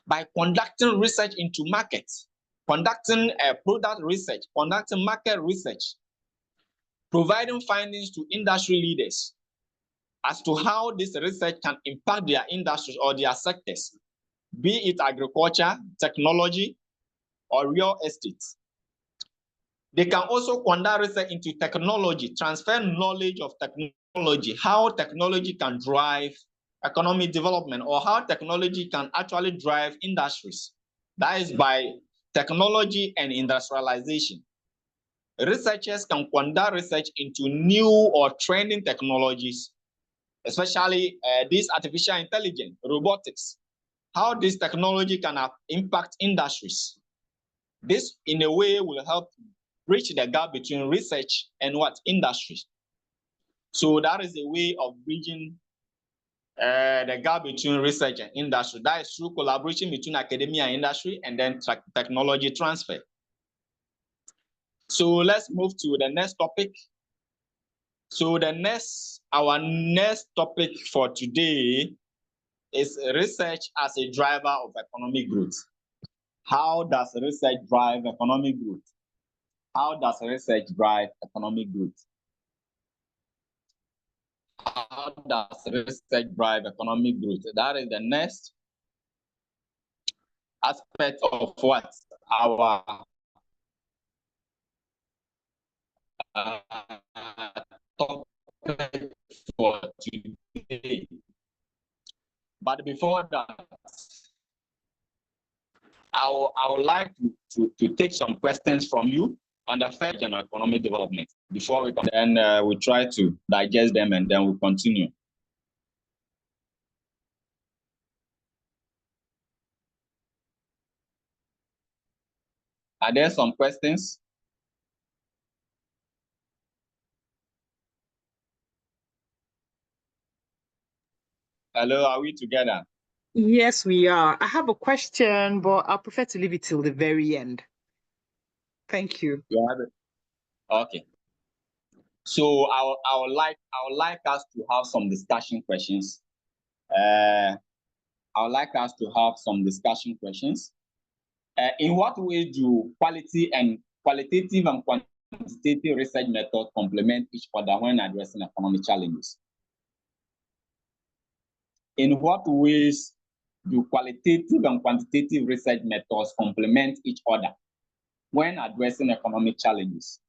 by conducting research into markets, conducting product research, conducting market research, providing findings to industry leaders as to how this research can impact their industries or their sectors, be it agriculture, technology, or real estate. They can also conduct research into technology, transfer knowledge of technology, how technology can drive economic development or how technology can actually drive industries. That is by technology and industrialization. Researchers can conduct research into new or trending technologies, especially this artificial intelligence, robotics, how this technology can impact industries. This, in a way, will help bridge the gap between research and what industries. So that is a way of bridging the gap between research and industry. That is through collaboration between academia and industry, and then technology transfer. So let's move to the next topic. So our next topic for today is research as a driver of economic growth. How does research drive economic growth? How does research drive economic growth? How does research drive economic growth? That is the next aspect of what our topic for today. But before that, I would like to take some questions from you on the first general economic development. before we we try to digest them and then we continue. Are there some questions? Hello, are we together? Yes, we are. I have a question, but I prefer to leave it till the very end. Thank you. You have it? Okay. So I would like us to have some discussion questions. I would like us to have some discussion questions. In what way do qualitative and quantitative research methods complement each other when addressing economic challenges? In what ways do qualitative and quantitative research methods complement each other when addressing economic challenges?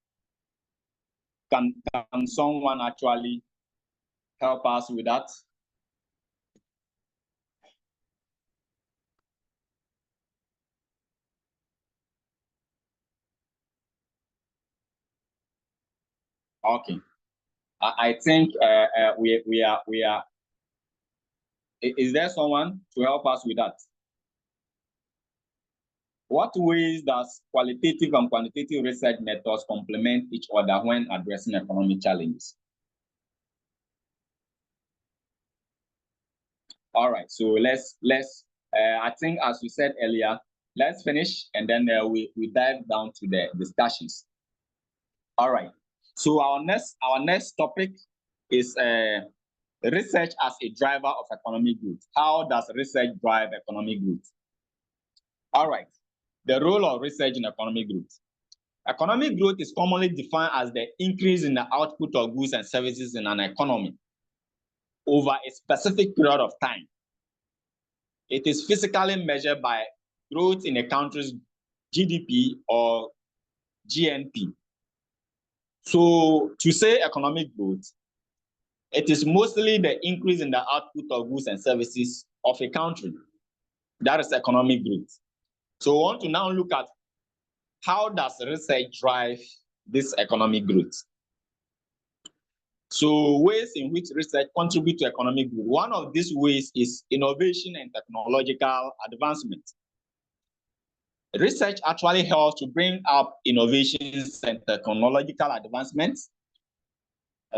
Can someone actually help us with that? Okay. I think we are. Is there someone to help us with that? What ways does qualitative and quantitative research methods complement each other when addressing economic challenges? All right, so let's I think as we said earlier, let's finish and then we dive down to the discussions. All right, so our next topic is research as a driver of economic growth. How does research drive economic growth? All right, the role of research in economic growth. Economic growth is commonly defined as the increase in the output of goods and services in an economy over a specific period of time. It is physically measured by growth in a country's GDP or GNP. So to say economic growth, it is mostly the increase in the output of goods and services of a country. That is economic growth. So we want to now look at how does research drive this economic growth. So ways in which research contribute to economic growth. One of these ways is innovation and technological advancement. Research actually helps to bring up innovations and technological advancements.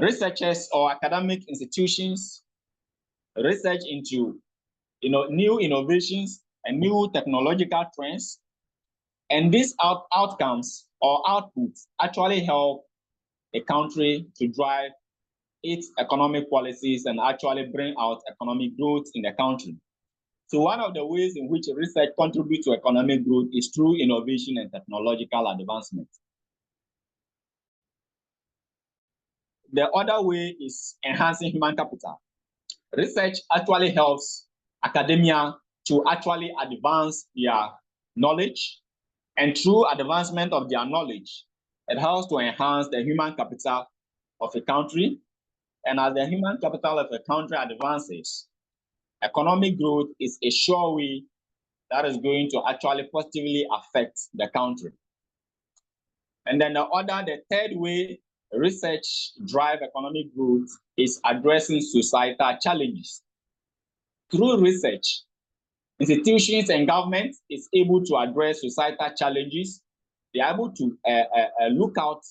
Researchers or academic institutions research into new innovations and new technological trends. And these outcomes or outputs actually help a country to drive its economic policies and actually bring out economic growth in the country. So one of the ways in which research contributes to economic growth is through innovation and technological advancement. The other way is enhancing human capital. Research actually helps academia to actually advance their knowledge, and through advancement of their knowledge, it helps to enhance the human capital of a country. And as the human capital of a country advances, economic growth is a sure way that is going to actually positively affect the country. And then the third way research drive economic growth is addressing societal challenges. Through research, institutions and governments is able to address societal challenges. They are able to look out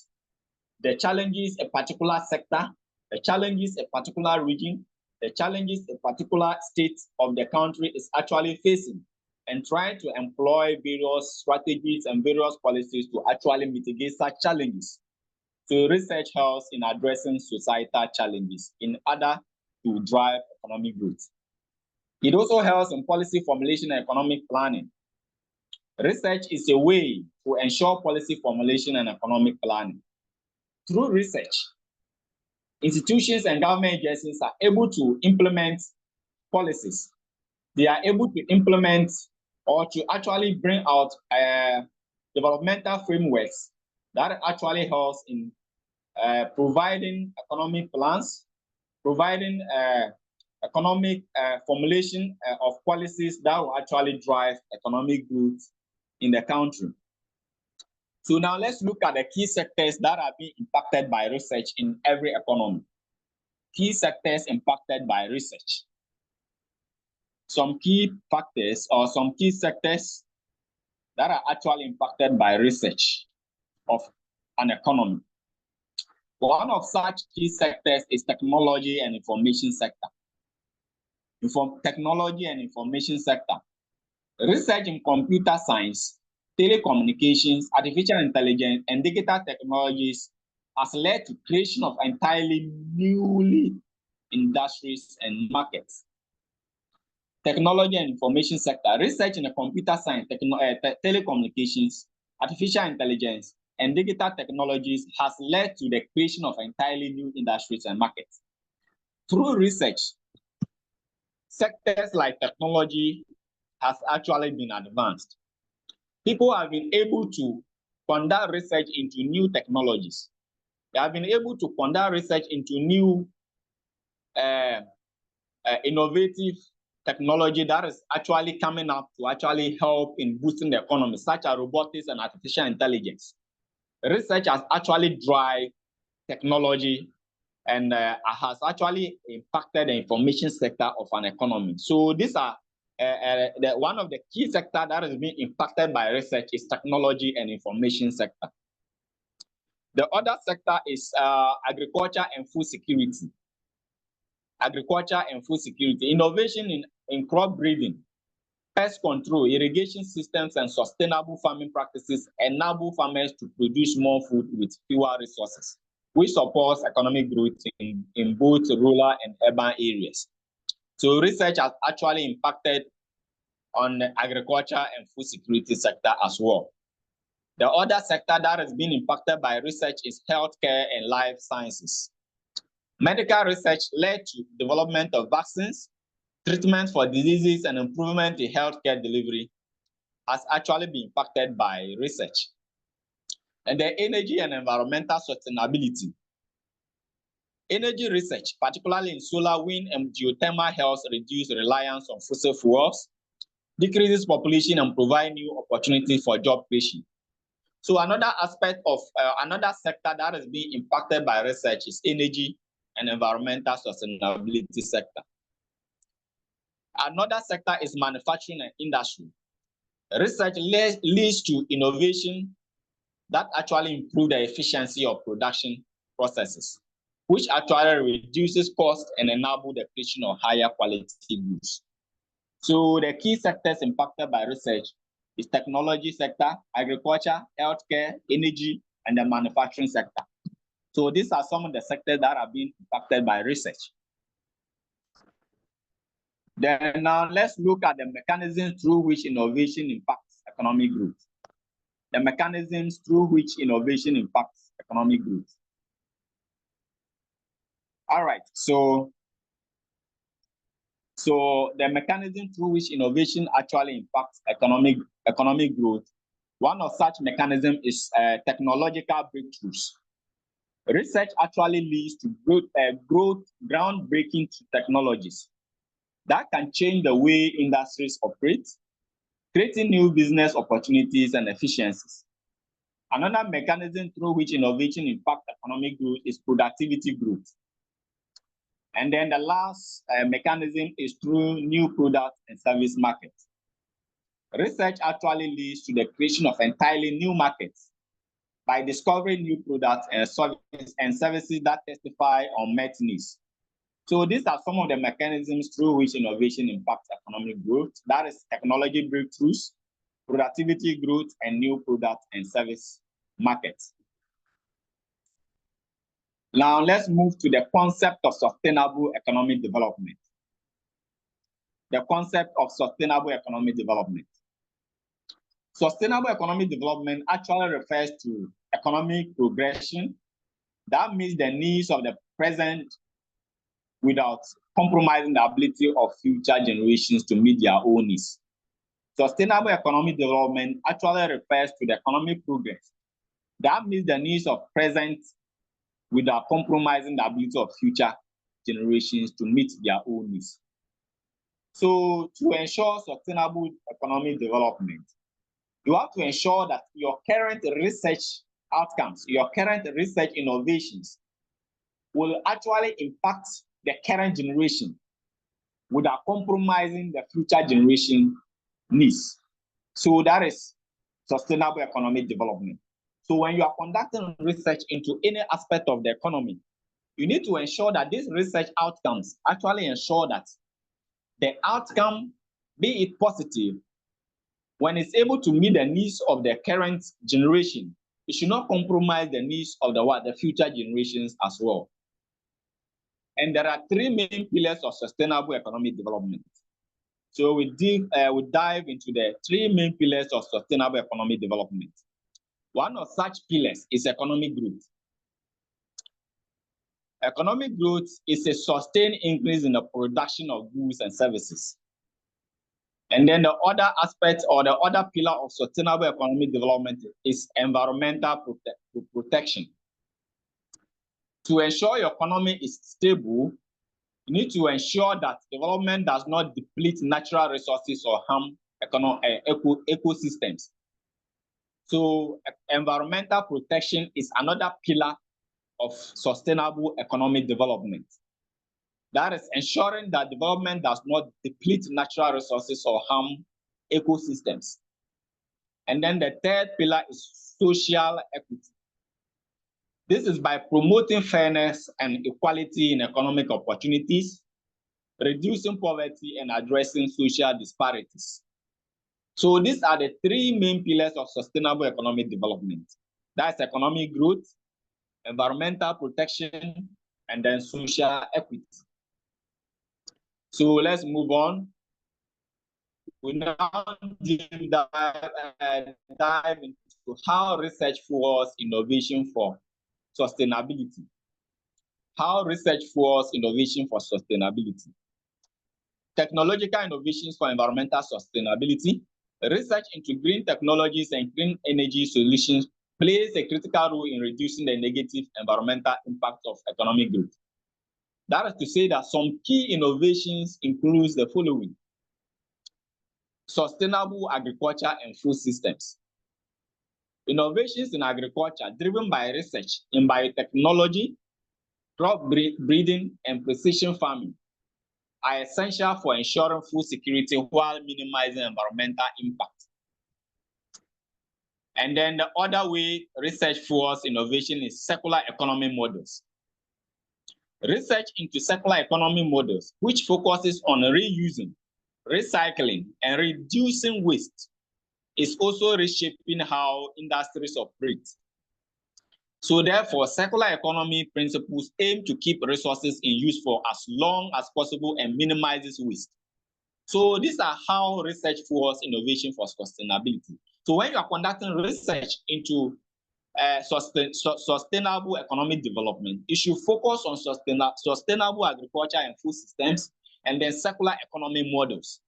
the challenges a particular sector, the challenges a particular region, the challenges a particular state of the country is actually facing, and try to employ various strategies and various policies to actually mitigate such challenges. So research helps in addressing societal challenges in order to drive economic growth. It also helps in policy formulation and economic planning. Research is a way to ensure policy formulation and economic planning. Through research, institutions and government agencies are able to implement policies. They are able to implement or to actually bring out developmental frameworks that actually helps in providing economic plans, providing economic formulation of policies that will actually drive economic growth in the country. So now let's look at the key sectors that are being impacted by research in every economy. Key sectors impacted by research. Some key factors or some key sectors that are actually impacted by research of an economy. One of such key sectors is technology and information sector. Technology and information sector. Research in computer science, telecommunications, artificial intelligence, and digital technologies has led to creation of entirely newly industries and markets. Technology and information sector. Research in the computer science, telecommunications, artificial intelligence, and digital technologies has led to the creation of entirely new industries and markets. Through research, sectors like technology has actually been advanced. People have been able to conduct research into new technologies. They have been able to conduct research into new innovative technology that is actually coming up to actually help in boosting the economy, such as robotics and artificial intelligence. Research has actually driven technology and has actually impacted the information sector of an economy. So these are one of the key sectors that is being impacted by research is technology and information sector. The other sector is agriculture and food security. Agriculture and food security. Innovation in crop breeding, pest control, irrigation systems, and sustainable farming practices enable farmers to produce more food with fewer resources, which supports economic growth in both rural and urban areas. So research has actually impacted on the agriculture and food security sector as well. The other sector that has been impacted by research is healthcare and life sciences. Medical research led to development of vaccines, treatment for diseases, and improvement in healthcare delivery has actually been impacted by research. And the energy and environmental sustainability. Energy research, particularly in solar, wind, and geothermal, helps reduce reliance on fossil fuels, decreases population, and provide new opportunities for job creation. So another aspect of another sector that is being impacted by research is energy and environmental sustainability sector. Another sector is manufacturing and industry. Research leads to innovation that actually improve the efficiency of production processes, which actually reduces cost and enable the creation of higher quality goods. So the key sectors impacted by research is technology sector, agriculture, healthcare, energy, and the manufacturing sector. So these are some of the sectors that are being impacted by research. Then now let's look at the mechanisms through which innovation impacts economic growth. The mechanisms through which innovation impacts economic growth. All right, so the mechanism through which innovation actually impacts economic growth, one of such mechanisms is technological breakthroughs. Research actually leads to groundbreaking technologies that can change the way industries operate, creating new business opportunities and efficiencies. Another mechanism through which innovation impacts economic growth is productivity growth. And then the last mechanism is through new product and service markets. Research actually leads to the creation of entirely new markets by discovering new products and services that testify on met needs. So these are some of the mechanisms through which innovation impacts economic growth. That is technology breakthroughs, productivity growth, and new product and service markets. Now let's move to the concept of sustainable economic development. The concept of sustainable economic development. Sustainable economic development actually refers to economic progression that meets the needs of the present without compromising the ability of future generations to meet their own needs. Sustainable economic development actually refers to the economic progress that meets the needs of present without compromising the ability of future generations to meet their own needs. So to ensure sustainable economic development, You have to ensure that your current research outcomes, your current research innovations will actually impact the current generation without compromising the future generation needs. So that is sustainable economic development. So when you are conducting research into any aspect of the economy, you need to ensure that these research outcomes actually ensure that the outcome, be it positive, when it's able to meet the needs of the current generation, it should not compromise the needs of the future generations as well. And there are three main pillars of sustainable economic development. So we dive into the three main pillars of sustainable economic development. One of such pillars is economic growth. Economic growth is a sustained increase in the production of goods and services. And then the other aspect or the other pillar of sustainable economic development is environmental protection. To ensure your economy is stable, you need to ensure that development does not deplete natural resources or harm ecosystems. So environmental protection is another pillar of sustainable economic development. That is ensuring that development does not deplete natural resources or harm ecosystems. And then the third pillar is social equity. This is by promoting fairness and equality in economic opportunities, reducing poverty, and addressing social disparities. So these are the three main pillars of sustainable economic development. That's economic growth, environmental protection, and then social equity. So let's move on. We now dive into how research fuels innovation for sustainability. How research fuels innovation for sustainability. Technological innovations for environmental sustainability. Research into green technologies and green energy solutions plays a critical role in reducing the negative environmental impact of economic growth. That is to say that some key innovations include the following: sustainable agriculture and food systems. Innovations in agriculture driven by research in biotechnology, crop breeding, and precision farming are essential for ensuring food security while minimizing environmental impact. And then the other way research fuels innovation is circular economy models. Research into circular economy models, which focuses on reusing, recycling, and reducing waste, is also reshaping how industries operate. So therefore, circular economy principles aim to keep resources in use for as long as possible and minimizes waste. So these are how research fuels innovation for sustainability. So when you are conducting research into sustainable economic development, you should focus on sustainable agriculture and food systems, and then circular economy models.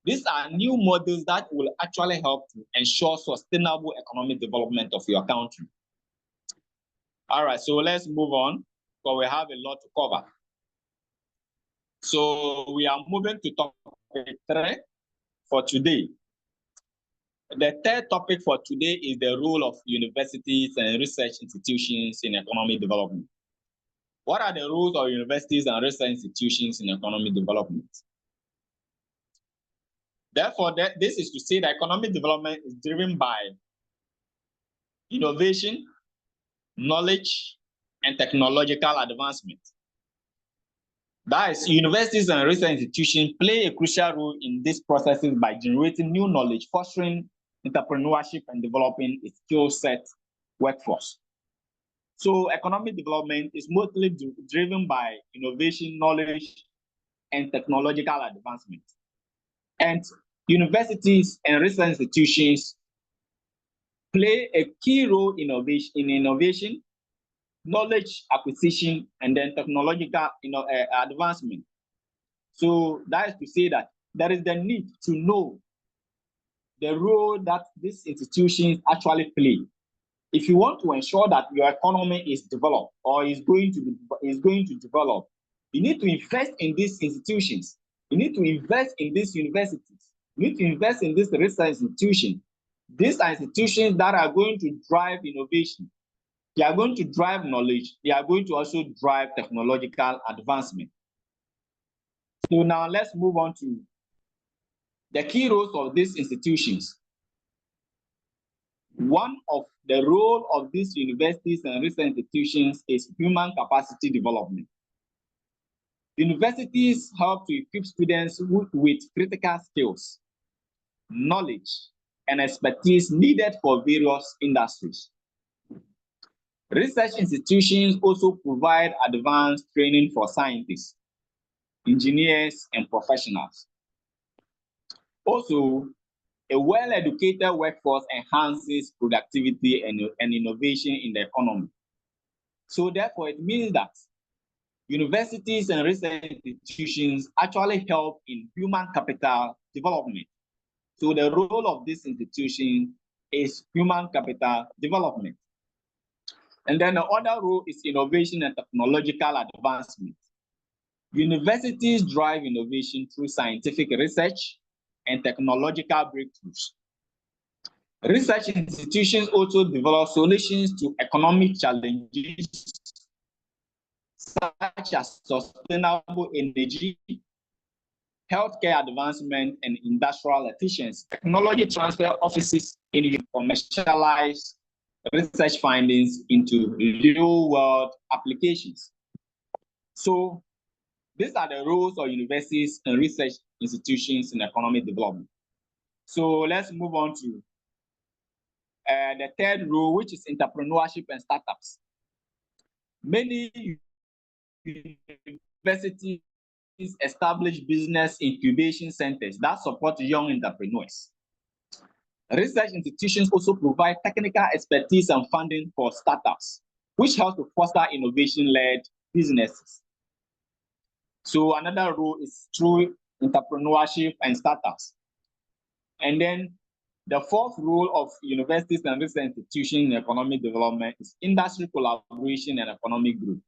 These are new models that will actually help to ensure sustainable economic development of your country. All right, so let's move on, because we have a lot to cover. So we are moving to topic 3 for today. The third topic for today is the role of universities and research institutions in economic development. What are the roles of universities and research institutions in economic development? Therefore, this is to say that economic development is driven by innovation, knowledge, and technological advancement. That is, universities and research institutions play a crucial role in these processes by generating new knowledge, fostering entrepreneurship, and developing a skill set workforce. So economic development is mostly driven by innovation, knowledge, and technological advancement. And universities and research institutions play a key role in innovation, knowledge acquisition, and then technological advancement. So that is to say that there is the need to know the role that these institutions actually play. If you want to ensure that your economy is developed or is going to develop, you need to invest in these institutions. You need to invest in these universities. You need to invest in this research institution. These are institutions that are going to drive innovation. They are going to drive knowledge. They are going to also drive technological advancement. So now let's move on to the key roles of these institutions. One of the role of these universities and research institutions is human capacity development. Universities help to equip students with critical skills, knowledge, and expertise needed for various industries. Research institutions also provide advanced training for scientists, engineers, and professionals. Also, a well-educated workforce enhances productivity and innovation in the economy. So therefore, it means that universities and research institutions actually help in human capital development. So the role of this institution is human capital development. And then the other role is innovation and technological advancement. Universities drive innovation through scientific research and technological breakthroughs. Research institutions also develop solutions to economic challenges such as sustainable energy, healthcare advancement, and industrial efficiency. Technology transfer offices in commercialize research findings into real-world applications. So these are the roles of universities and research institutions in economic development. So let's move on to the third role, which is entrepreneurship and startups. Many universities establish business incubation centers that support young entrepreneurs. Research institutions also provide technical expertise and funding for startups, which helps to foster innovation-led businesses. So another role is through entrepreneurship and startups. And then the fourth role of universities and research institutions in economic development is industry collaboration and economic growth.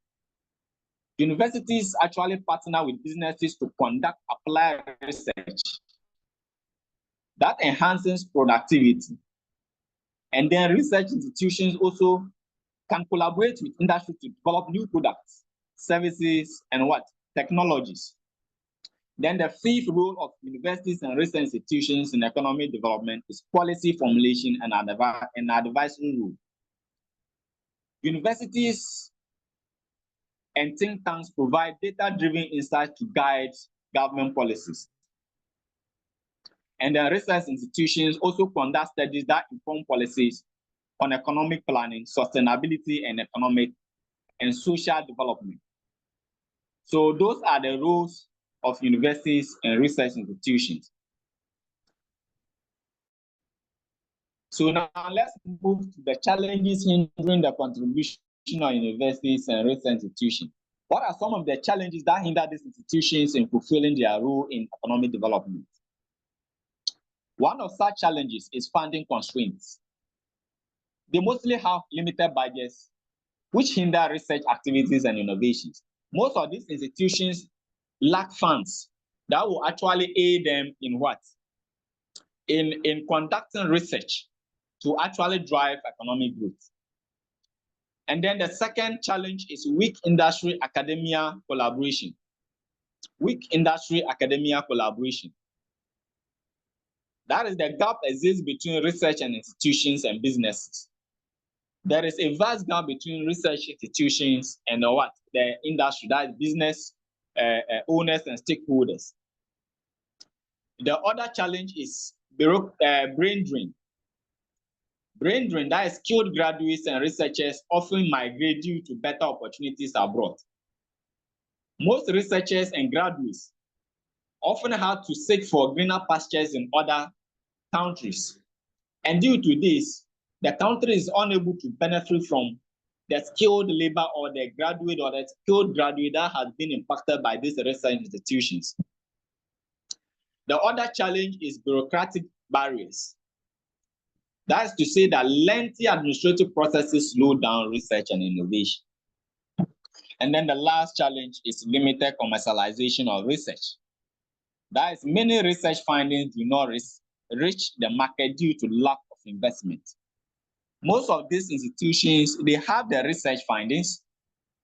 Universities actually partner with businesses to conduct applied research that enhances productivity. And then research institutions also can collaborate with industry to develop new products, services, and what? Technologies. Then the fifth role of universities and research institutions in economic development is policy formulation and advisory role. Universities and think tanks provide data-driven insights to guide government policies. And then research institutions also conduct studies that inform policies on economic planning, sustainability, and economic and social development. So those are the roles of universities and research institutions. So now let's move to the challenges hindering the contribution of universities and research institutions. What are some of the challenges that hinder these institutions in fulfilling their role in economic development? One of such challenges is funding constraints. They mostly have limited budgets, which hinder research activities and innovations. Most of these institutions lack funds that will actually aid them in what? In conducting research to actually drive economic growth. And then the second challenge is weak industry academia collaboration. Weak industry academia collaboration. That is, the gap exists between research and institutions and businesses. There is a vast gap between research institutions and the industry, that is business owners and stakeholders. The other challenge is brain drain. Brain drain, that is skilled graduates and researchers often migrate due to better opportunities abroad. Most researchers and graduates often have to seek for greener pastures in other countries. And due to this, the country is unable to benefit from the skilled labor or the skilled graduate that has been impacted by these research institutions. The other challenge is bureaucratic barriers. That is to say that lengthy administrative processes slow down research and innovation. And then the last challenge is limited commercialization of research. That is, many research findings do not reach the market due to lack of investment. Most of these institutions, they have the research findings,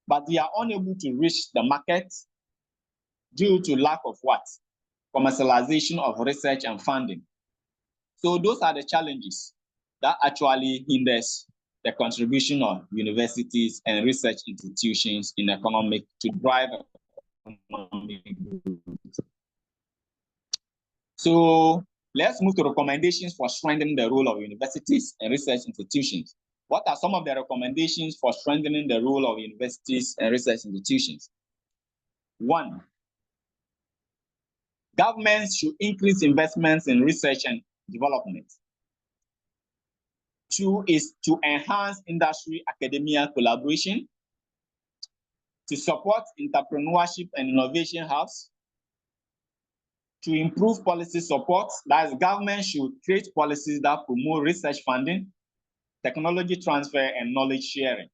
but they are unable to reach the market due to lack of what? Commercialization of research and funding. So those are the challenges that actually hinders the contribution of universities and research institutions in economic to drive economic growth. So let's move to recommendations for strengthening the role of universities and research institutions. What are some of the recommendations for strengthening the role of universities and research institutions? 1, governments should increase investments in research and development. 2 is to enhance industry-academia collaboration, to support entrepreneurship and innovation hubs, to improve policy support. That is, government should create policies that promote research funding, technology transfer, and knowledge sharing.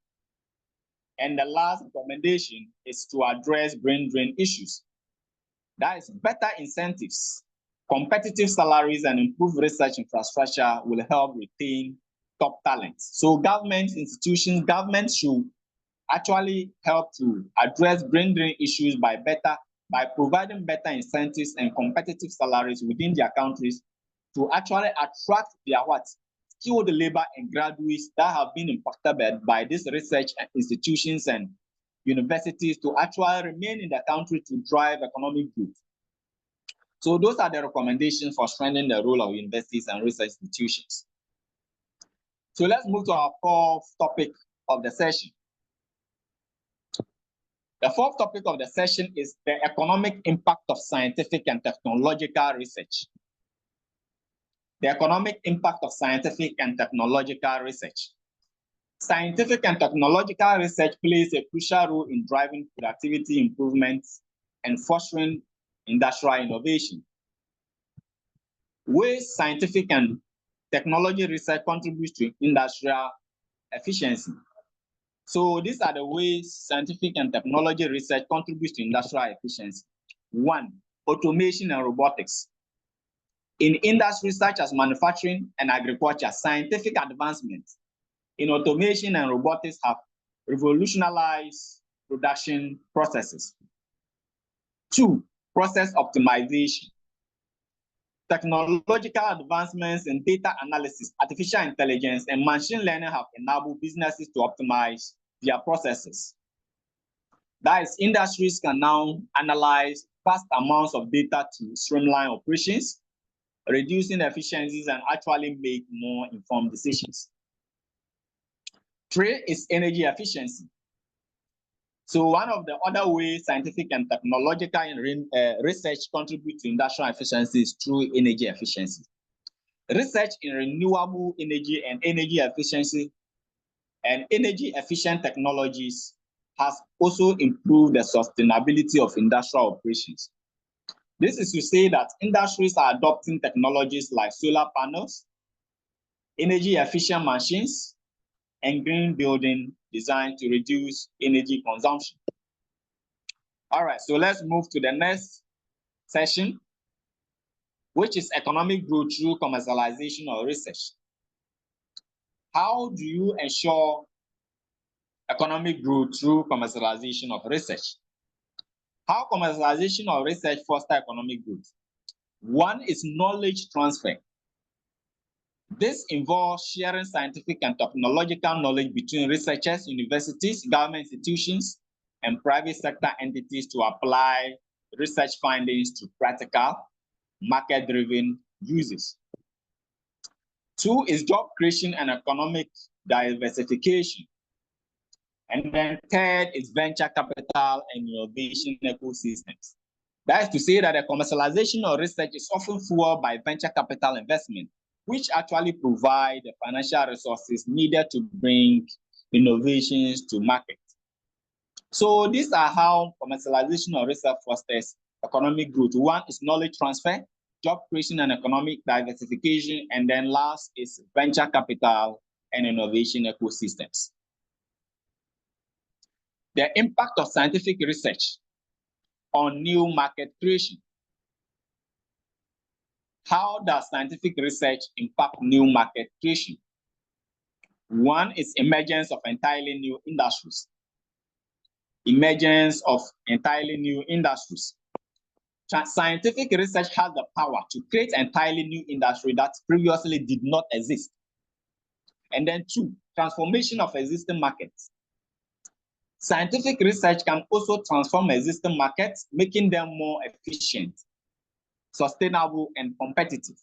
And the last recommendation is to address brain drain issues. That is, better incentives, competitive salaries, and improved research infrastructure will help retain top talents. So governments should actually help to address brain drain issues by providing better incentives and competitive salaries within their countries to actually attract their skilled labor and graduates that have been impacted by these research institutions and universities to actually remain in the country to drive economic growth. So those are the recommendations for strengthening the role of universities and research institutions. So let's move to our fourth topic of the session. The fourth topic of the session is the economic impact of scientific and technological research. The economic impact of scientific and technological research. Scientific and technological research plays a crucial role in driving productivity improvements and fostering industrial innovation. Ways scientific and technology research contributes to industrial efficiency. So these are the ways scientific and technology research contributes to industrial efficiency. 1, automation and robotics. In industries such as manufacturing and agriculture, scientific advancements in automation and robotics have revolutionized production processes. 2, process optimization. Technological advancements in data analysis, artificial intelligence, and machine learning have enabled businesses to optimize their processes. That is, industries can now analyze vast amounts of data to streamline operations, reducing efficiencies, and actually make more informed decisions. 3 is energy efficiency. So one of the other ways scientific and technological research contribute to industrial efficiency is through energy efficiency. Research in renewable energy and energy efficiency and energy efficient technologies has also improved the sustainability of industrial operations. This is to say that industries are adopting technologies like solar panels, energy efficient machines, and green building designed to reduce energy consumption. All right, so let's move to the next session, which is economic growth through commercialization or research. How do you ensure economic growth through commercialization of research? How commercialization of research foster economic growth? 1 is knowledge transfer. This involves sharing scientific and technological knowledge between researchers, universities, government institutions, and private sector entities to apply research findings to practical, market-driven uses. 2 is job creation and economic diversification. And then 3rd is venture capital and innovation ecosystems. That is to say that the commercialization of research is often fueled by venture capital investment, which actually provide the financial resources needed to bring innovations to market. So these are how commercialization of research fosters economic growth. 1 is knowledge transfer, job creation and economic diversification, and then last is venture capital and innovation ecosystems. The impact of scientific research on new market creation. How does scientific research impact new market creation? One is emergence of entirely new industries. Emergence of entirely new industries. Scientific research has the power to create entirely new industry that previously did not exist. And then two, transformation of existing markets. Scientific research can also transform existing markets, making them more efficient, sustainable, and competitive.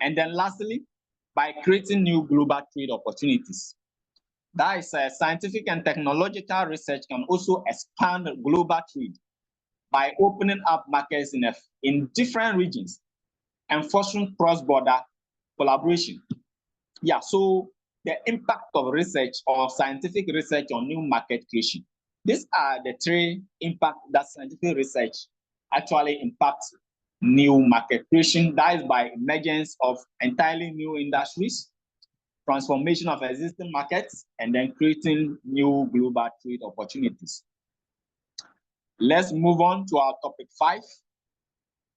And then lastly, by creating new global trade opportunities. That is, scientific and technological research can also expand global trade by opening up markets in different regions and fostering cross-border collaboration. Yeah, so the impact of research or scientific research on new market creation. These are the three impacts that scientific research actually impacts new market creation. That is by emergence of entirely new industries, transformation of existing markets, and then creating new global trade opportunities. Let's move on to our topic 5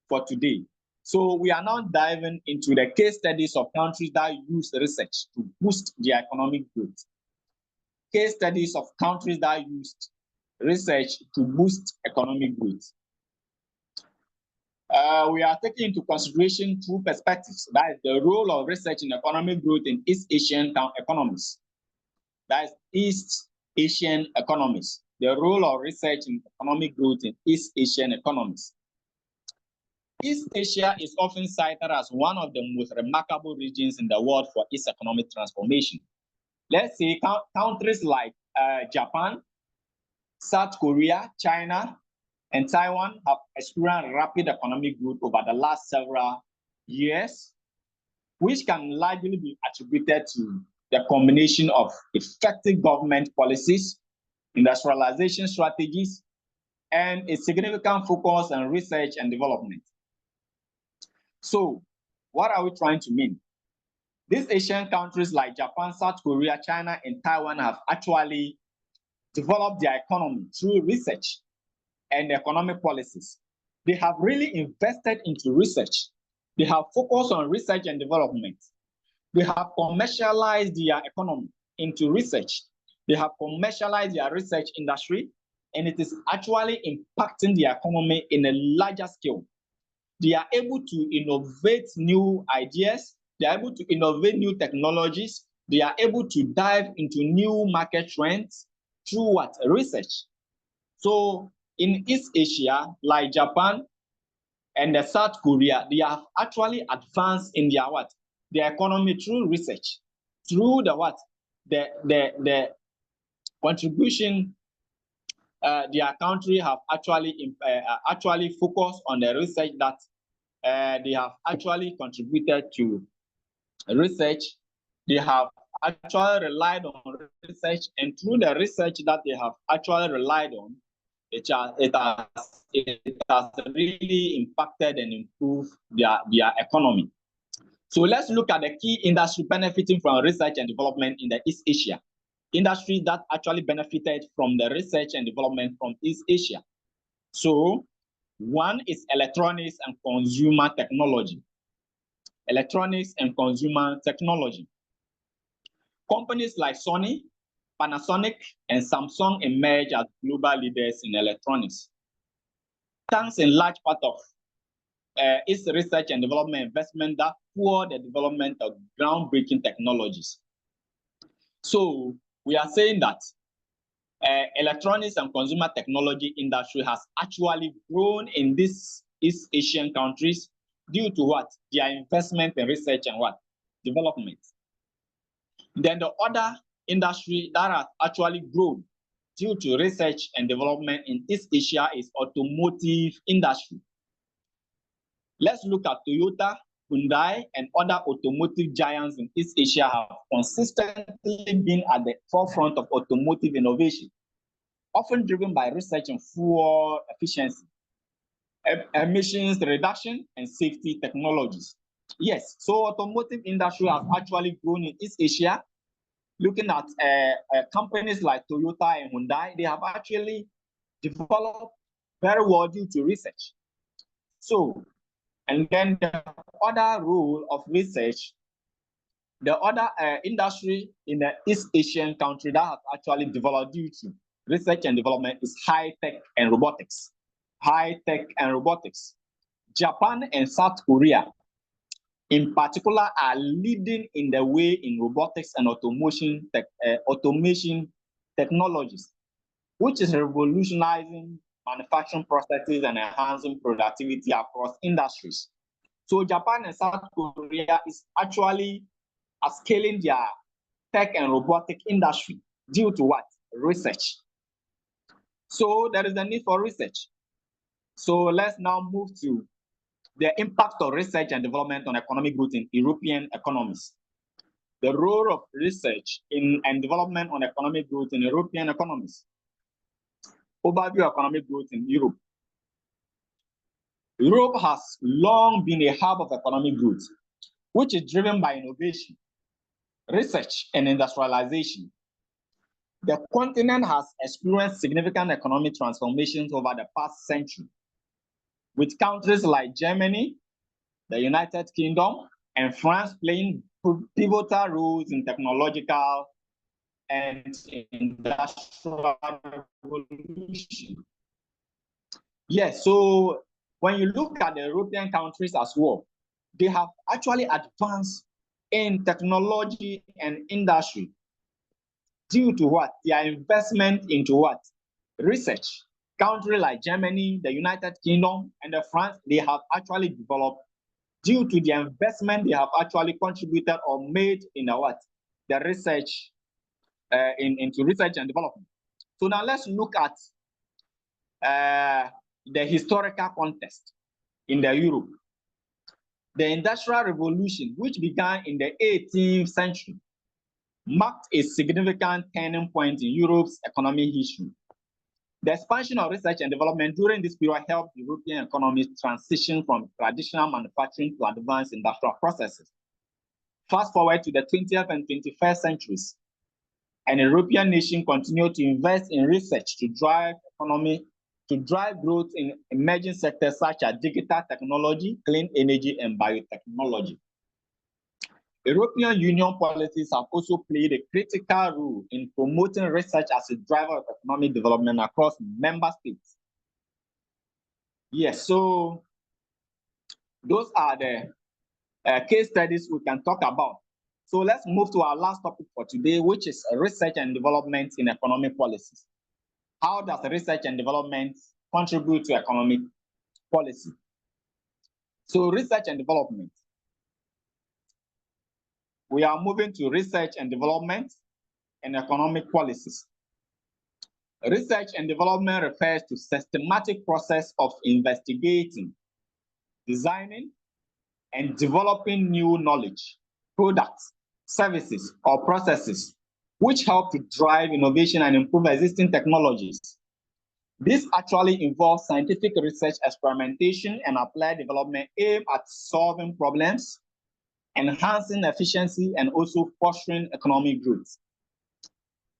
for today. So we are now diving into the case studies of countries that use research to boost their economic growth. Case studies of countries that used research to boost economic growth. We are taking into consideration two perspectives. That is the role of research in economic growth in East Asian economies. That is East Asian economies. The role of research in economic growth in East Asian economies. East Asia is often cited as one of the most remarkable regions in the world for its economic transformation. Let's say countries like Japan, South Korea, China, and Taiwan have experienced rapid economic growth over the last several years, which can largely be attributed to the combination of effective government policies, industrialization strategies, and a significant focus on research and development. So, what are we trying to mean? These Asian countries like Japan, South Korea, China, and Taiwan have actually developed their economy through research and economic policies. They have really invested into research. They have focused on research and development. They have commercialized their economy into research. They have commercialized their research industry, and it is actually impacting the economy in a larger scale. They are able to innovate new ideas. They are able to innovate new technologies. They are able to dive into new market trends through what? Research. So in East Asia, like Japan and South Korea, they have actually advanced in their what? Their economy through research, through the what? The contribution their country have actually focused on the research that they have actually contributed to research. They have actually relied on research, and through the research that they have actually relied on, it has really impacted and improved their economy. So let's look at the key industry benefiting from research and development in the East Asia. Industry that actually benefited from the research and development from East Asia. So one is electronics and consumer technology. Electronics and consumer technology. Companies like Sony, Panasonic, and Samsung emerge as global leaders in electronics. Thanks in large part of its research and development investment that fuel the development of groundbreaking technologies. So we are saying that electronics and consumer technology industry has actually grown in these East Asian countries due to what? Their investment in research and what? Development. Then the other industry that has actually grown due to research and development in East Asia is automotive industry. Let's look at Toyota, Hyundai, and other automotive giants in East Asia have consistently been at the forefront of automotive innovation, often driven by research in fuel efficiency, emissions reduction, and safety technologies. Yes, so automotive industry has actually grown in East Asia. Looking at companies like Toyota and Hyundai, they have actually developed very well due to research. So And then the other role of research, the other industry in the East Asian country that has actually developed due to research and development is high tech and robotics. High tech and robotics. Japan and South Korea, in particular, are leading in the way in robotics and automation technologies, which is revolutionizing manufacturing processes and enhancing productivity across industries. So Japan and South Korea is actually scaling their tech and robotic industry due to what? Research. So there is a need for research. So let's now move to the impact of research and development on economic growth in European economies. The role of research and development on economic growth in European economies. Overview of economic growth in Europe. Europe has long been a hub of economic growth, which is driven by innovation, research, and industrialization. The continent has experienced significant economic transformations over the past century, with countries like Germany, the United Kingdom, and France playing pivotal roles in technological and industrial revolution. Yes, so when you look at the European countries as well, they have actually advanced in technology and industry due to what? Their investment into what? Research. Countries like Germany, the United Kingdom, and the France, they have actually developed due to the investment they have actually contributed or made in the what? The research, into research and development. So now let's look at the historical context in the Europe. The Industrial Revolution, which began in the 18th century, marked a significant turning point in Europe's economic history. The expansion of research and development during this period helped European economies transition from traditional manufacturing to advanced industrial processes. Fast forward to the 20th and 21st centuries, and European nations continue to invest in research to drive growth in emerging sectors such as digital technology, clean energy, and biotechnology. European Union policies have also played a critical role in promoting research as a driver of economic development across member states. Yes, so those are the case studies we can talk about. So let's move to our last topic for today, which is research and development in economic policies. How does research and development contribute to economic policy? So research and development. We are moving to research and development and economic policies. Research and development refers to systematic process of investigating, designing, and developing new knowledge, products, services, or processes, which help to drive innovation and improve existing technologies. This actually involves scientific research, experimentation, and applied development aimed at solving problems, enhancing efficiency, and also fostering economic growth.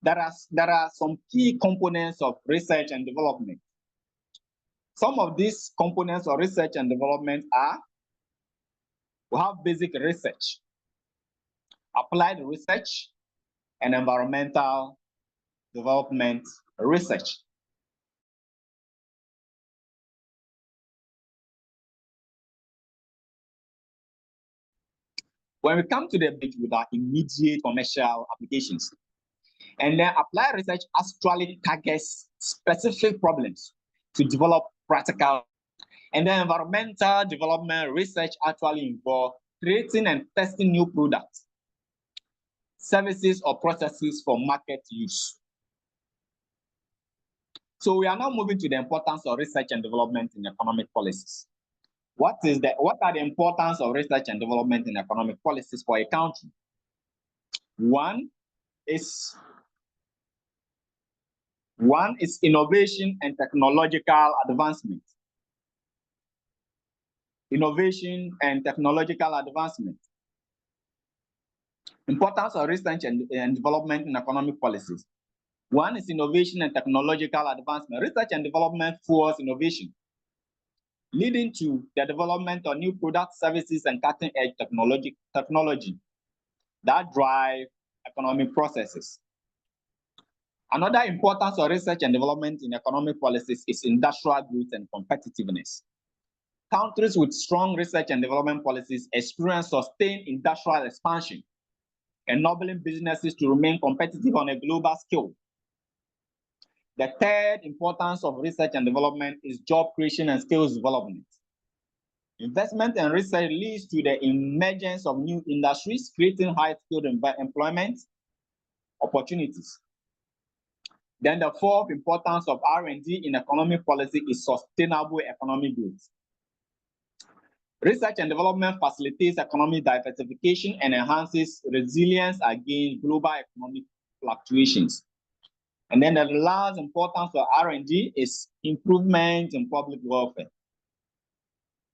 There are some key components of research and development. Some of these components of research and development are: we have basic research, applied research, and environmental development research. When we come to the bit with our immediate commercial applications, and then applied research actually targets specific problems to develop practical. And then environmental development research actually involves creating and testing new products, services, or processes for market use. So we are now moving to the importance of research and development in economic policies. What are the importance of research and development in economic policies for a country? One is innovation and technological advancement. Innovation and technological advancement. Importance of research and development in economic policies. One is innovation and technological advancement. Research and development fuels innovation. leading to the development of new products, services, and cutting-edge technology that drive economic processes. Another importance of research and development in economic policies is industrial growth and competitiveness. Countries with strong research and development policies experience sustained industrial expansion, enabling businesses to remain competitive on a global scale. The third importance of research and development is job creation and skills development. Investment and research leads to the emergence of new industries, creating high-skilled employment opportunities. Then the fourth importance of R&D in economic policy is sustainable economic growth. Research and development facilitates economic diversification and enhances resilience against global economic fluctuations. And then the last importance of R&D is improvement in public welfare.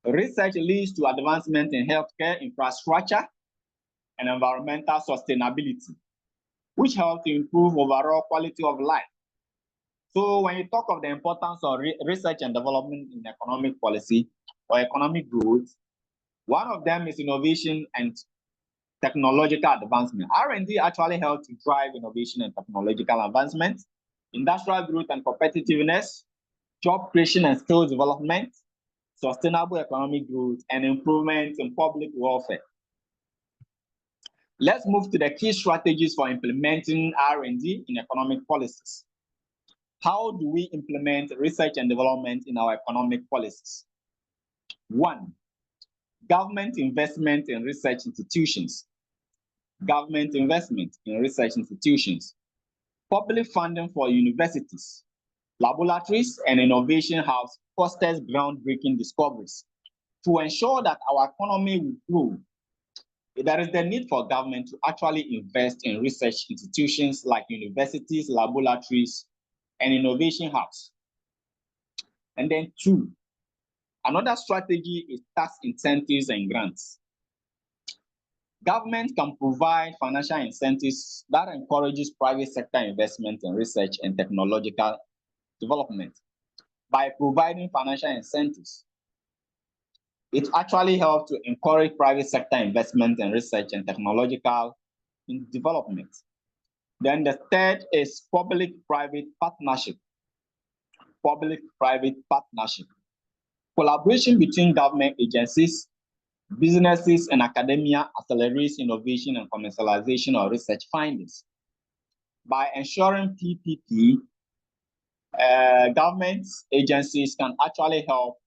Research leads to advancement in healthcare infrastructure and environmental sustainability, which help to improve overall quality of life. So when you talk of the importance of research and development in economic policy or economic growth, one of them is innovation and technological advancement. R&D actually helps to drive innovation and technological advancement, industrial growth and competitiveness, job creation and skills development, sustainable economic growth, and improvement in public welfare. Let's move to the key strategies for implementing R&D in economic policies. How do we implement research and development in our economic policies? 1. Government investment in research institutions. Government investment in research institutions. Public funding for universities, laboratories, and innovation hubs fosters groundbreaking discoveries. To ensure that our economy will grow, there is the need for government to actually invest in research institutions like universities, laboratories, and innovation hubs. And then 2, another strategy is tax incentives and grants. Government can provide financial incentives that encourages private sector investment in research and technological development. By providing financial incentives, it actually helps to encourage private sector investment in research and technological development. Then the third is public-private partnership. Public-private partnership. Collaboration between government agencies, businesses, and academia accelerates innovation and commercialization of research findings. By ensuring PPP, government agencies can actually help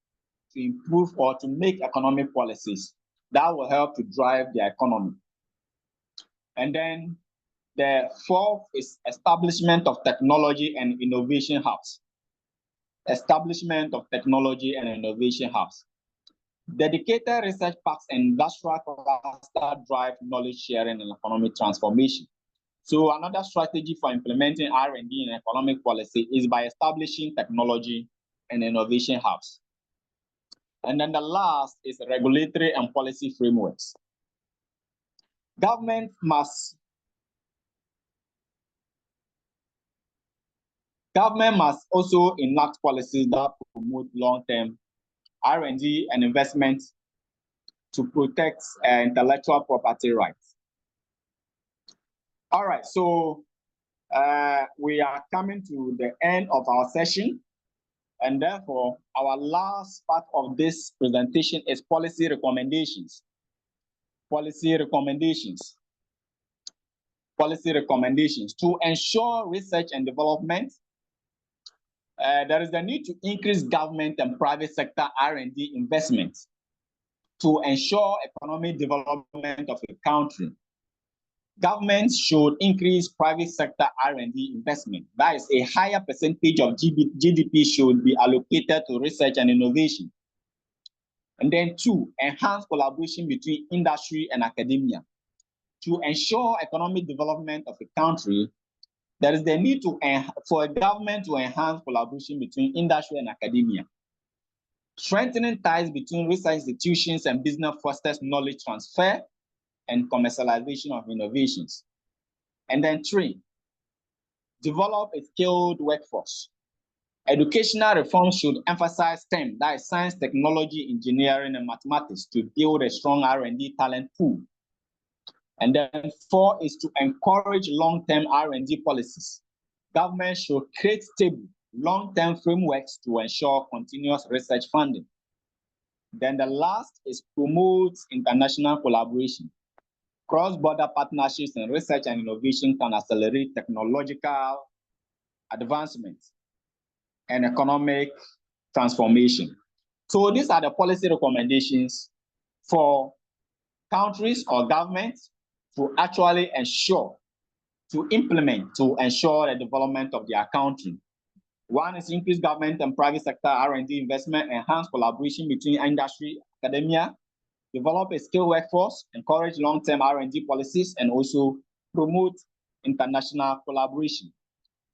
to improve or to make economic policies that will help to drive the economy. And then the fourth is establishment of technology and innovation hubs. Establishment of technology and innovation hubs. Dedicated research parks and industrial cluster drive knowledge sharing and economic transformation. So another strategy for implementing R&D in economic policy is by establishing technology and innovation hubs. And then the last is regulatory and policy frameworks. Government must also enact policies that promote long-term R&D and investment to protect intellectual property rights. All right, so we are coming to the end of our session, and therefore our last part of this presentation is policy recommendations. Policy recommendations. Policy recommendations. To ensure research and development, there is the need to increase government and private sector R&D investments to ensure economic development of a country. Governments should increase private sector R&D investment. That is, a higher percentage of GDP should be allocated to research and innovation. And then 2, enhance collaboration between industry and academia. To ensure economic development of a country, there is the need for a government to enhance collaboration between industry and academia. Strengthening ties between research institutions and business fosters knowledge transfer and commercialization of innovations. And then 3, develop a skilled workforce. Educational reform should emphasize STEM, that is science, technology, engineering, and mathematics, to build a strong R&D talent pool. And then 4 is to encourage long-term R&D policies. Government should create stable, long-term frameworks to ensure continuous research funding. Then the last is promote international collaboration. Cross-border partnerships in research and innovation can accelerate technological advancement and economic transformation. So these are the policy recommendations for countries or governments to actually ensure, to implement, to ensure the development of their country. One is increase government and private sector R&D investment, enhance collaboration between industry, academia, develop a skilled workforce, encourage long-term R&D policies, and also promote international collaboration.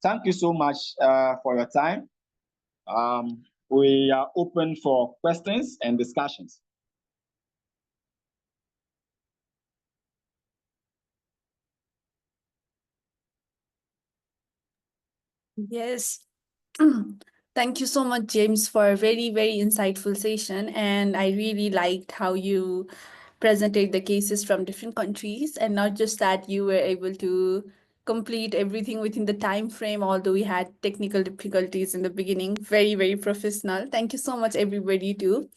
Thank you so much for your time. We are open for questions and discussions. Yes. Thank you so much, James, for a very, very insightful session. And I really liked how you presented the cases from different countries. And not just that, you were able to complete everything within the time frame, although we had technical difficulties in the beginning. Very, very professional. Thank you so much, everybody, too.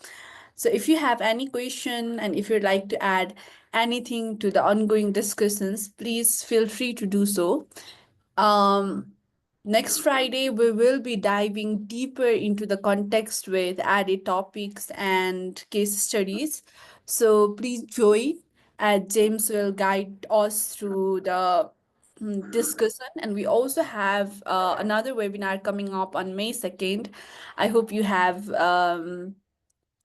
So if you have any question and if you'd like to add anything to the ongoing discussions, please feel free to do so. Next Friday, we will be diving deeper into the context with added topics and case studies. So please join, as James will guide us through the discussion. And we also have another webinar coming up on May 2nd. I hope you have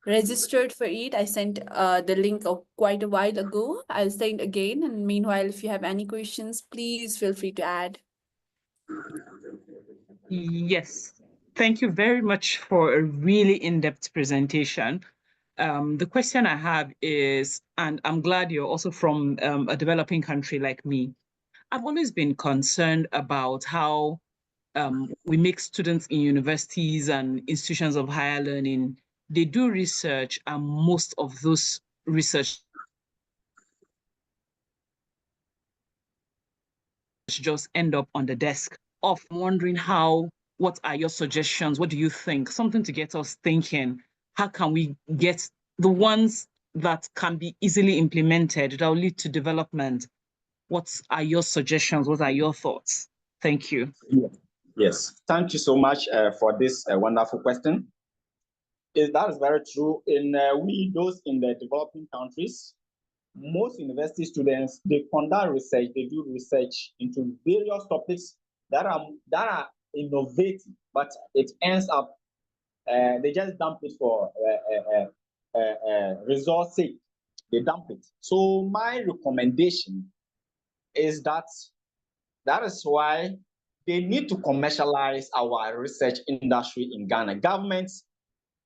registered for it. I sent the link quite a while ago. I'll send again. And meanwhile, if you have any questions, please feel free to add. Yes, thank you very much for a really in-depth presentation. The question I have is, and I'm glad you're also from a developing country like me. I've always been concerned about how we make students in universities and institutions of higher learning, they do research, and most of those research just end up on the desk. Of wondering what are your suggestions? What do you think? Something to get us thinking. How can we get the ones that can be easily implemented that will lead to development? What are your suggestions? What are your thoughts? Thank you. Yes, thank you so much for this wonderful question. That is very true. In those in the developing countries, most university students, they conduct research, they do research into various topics that are innovative, but it ends up they just dump it for resource sake. They dump it. So my recommendation is that is why they need to commercialize our research industry in Ghana. Government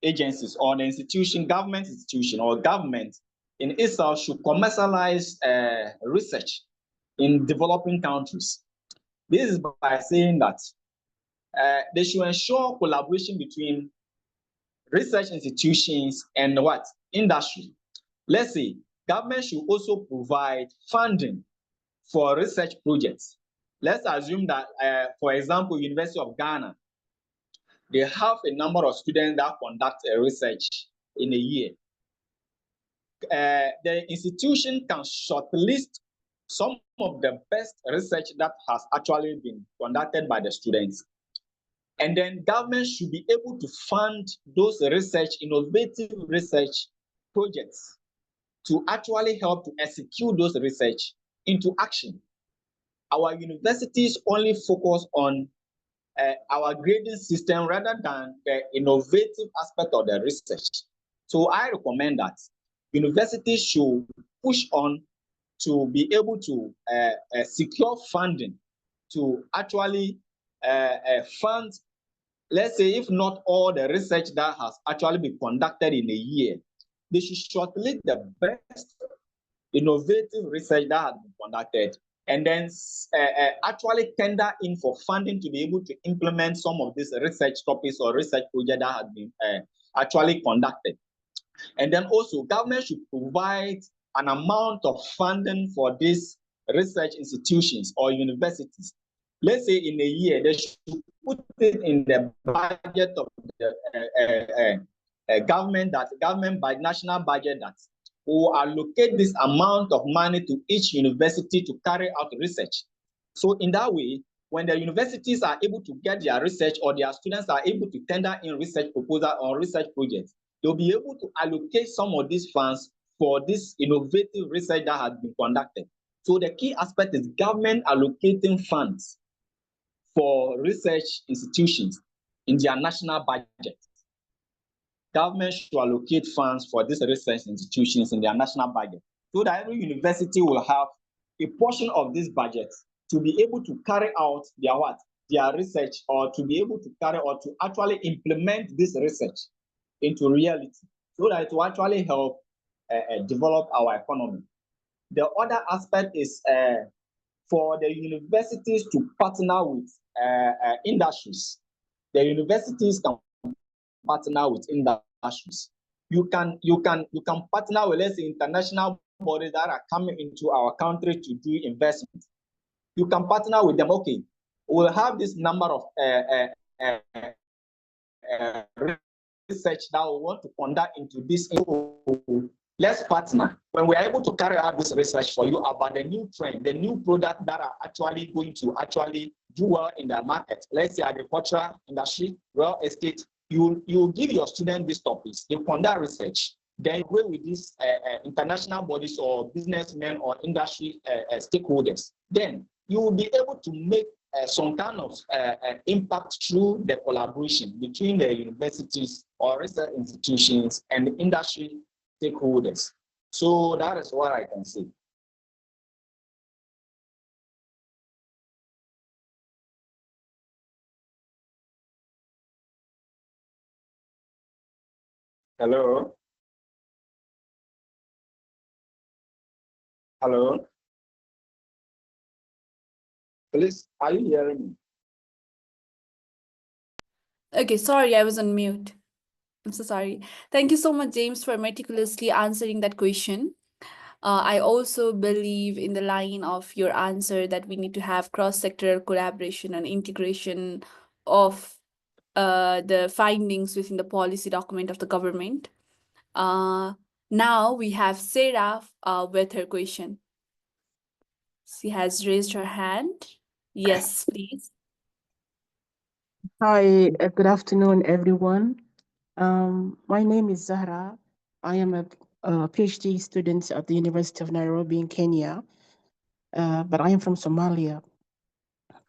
agencies or the government institution or government in itself should commercialize research in developing countries. This is by saying that they should ensure collaboration between research institutions and what? Industry. Let's say government should also provide funding for research projects. Let's assume that, for example, University of Ghana, they have a number of students that conduct research in a year. The institution can shortlist some of the best research that has actually been conducted by the students. And then government should be able to fund those innovative research projects to actually help to execute those research into action. Our universities only focus on our grading system rather than the innovative aspect of the research. So I recommend that universities should push on to be able to secure funding to actually fund, let's say, if not all the research that has actually been conducted in a year, they should shortlist the best innovative research that has been conducted and then actually tender in for funding to be able to implement some of these research topics or research projects that have been actually conducted. And then also government should provide an amount of funding for these research institutions or universities. Let's say in a year, they should put it in the budget of the government by national budget that will allocate this amount of money to each university to carry out research. So in that way, when the universities are able to get their research or their students are able to tender in research proposal or research projects, they'll be able to allocate some of these funds for this innovative research that has been conducted. So the key aspect is government allocating funds for research institutions in their national budget. Government should allocate funds for these research institutions in their national budget so that every university will have a portion of this budget to be able to carry out their what? Their research, or to be able to carry or to actually implement this research into reality so that it will actually help develop our economy. The other aspect is for the universities to partner with industries. The universities can partner with industries. You can partner with, let's say, international bodies that are coming into our country to do investment. You can partner with them. Okay, we'll have this number of research that we want to conduct into this. Let's partner. When we're able to carry out this research for you about the new trend, the new product that are actually going to actually do well in the market, let's say agricultural industry, real estate, you give your students these topics, they conduct research, then work with these international bodies or businessmen or industry stakeholders. Then you will be able to make some kind of impact through the collaboration between the universities or research institutions and the industry stakeholders. So that is what I can say. Hello? Hello? Please, are you hearing me? Okay, sorry, I was on mute. I'm so sorry. Thank you so much, James, for meticulously answering that question. I also believe in the line of your answer that we need to have cross-sectoral collaboration and integration of the findings within the policy document of the government. Now we have Sarah with her question. She has raised her hand. Yes, please. Hi, good afternoon, everyone. My name is Zahra. I am a PhD student at the University of Nairobi in Kenya, but I am from Somalia.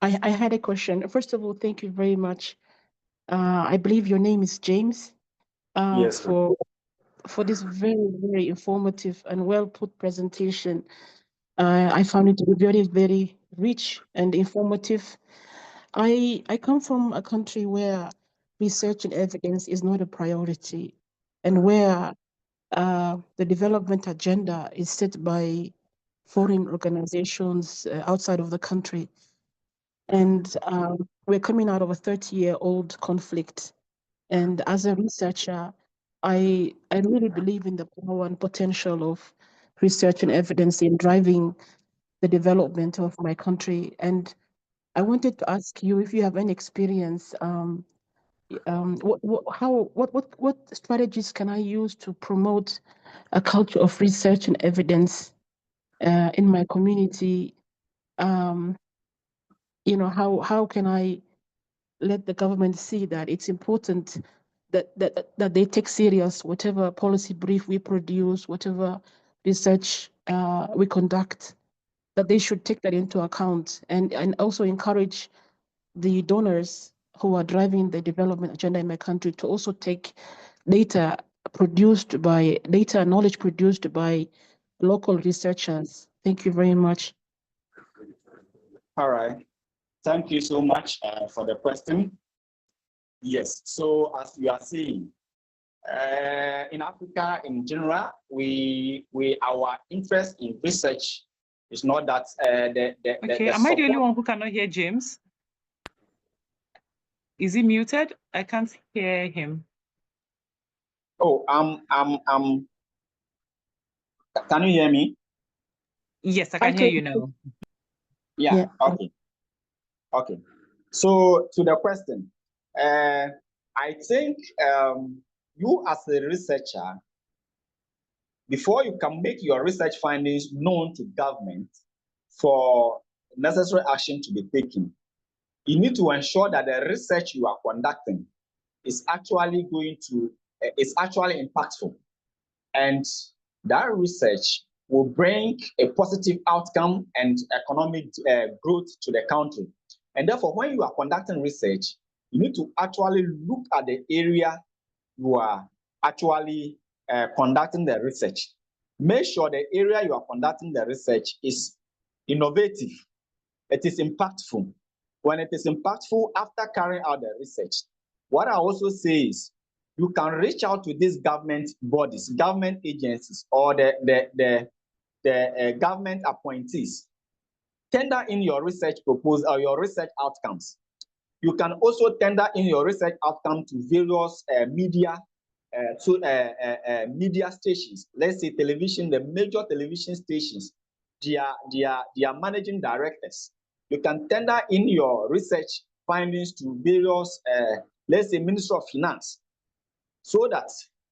I had a question. First of all, thank you very much. I believe your name is James. Yes, For this very, very informative and well put presentation. I found it to be very, very rich and informative. I come from a country where research and evidence is not a priority, and where the development agenda is set by foreign organizations outside of the country. And we're coming out of a 30-year-old conflict. And as a researcher, I really believe in the power and potential of research and evidence in driving the development of my country. And I wanted to ask you if you have any experience. What strategies can I use to promote a culture of research and evidence in my community? How can I let the government see that it's important that they take serious whatever policy brief we produce, whatever research we conduct, that they should take that into account, and also encourage the donors who are driving the development agenda in my country to also take data knowledge produced by local researchers. Thank you very much. all right. Thank you so much for the question. Yes, so as you are saying, in Africa in general, our interest in research It's not that Okay, am I the only one who cannot hear James? Is he muted? I can't hear him. Oh, can you hear me? Yes, I can hear you now. Yeah. Okay. Okay. So to the question, I think you as a researcher, before you can make your research findings known to government for necessary action to be taken, you need to ensure that the research you are conducting is actually is actually impactful, and that research will bring a positive outcome and economic growth to the country. And therefore, when you are conducting research, you need to actually look at the area you are actually conducting the research. Make sure the area you are conducting the research is innovative, it is impactful. When it is impactful after carrying out the research, what I also say is you can reach out to these government bodies, government agencies, or the government appointees. Tender in your research proposal or your research outcomes. You can also tender in your research outcome to various media stations. Let's say television, the major television stations, their managing directors. You can tender in your research findings to various, let's say, Ministry of Finance, so that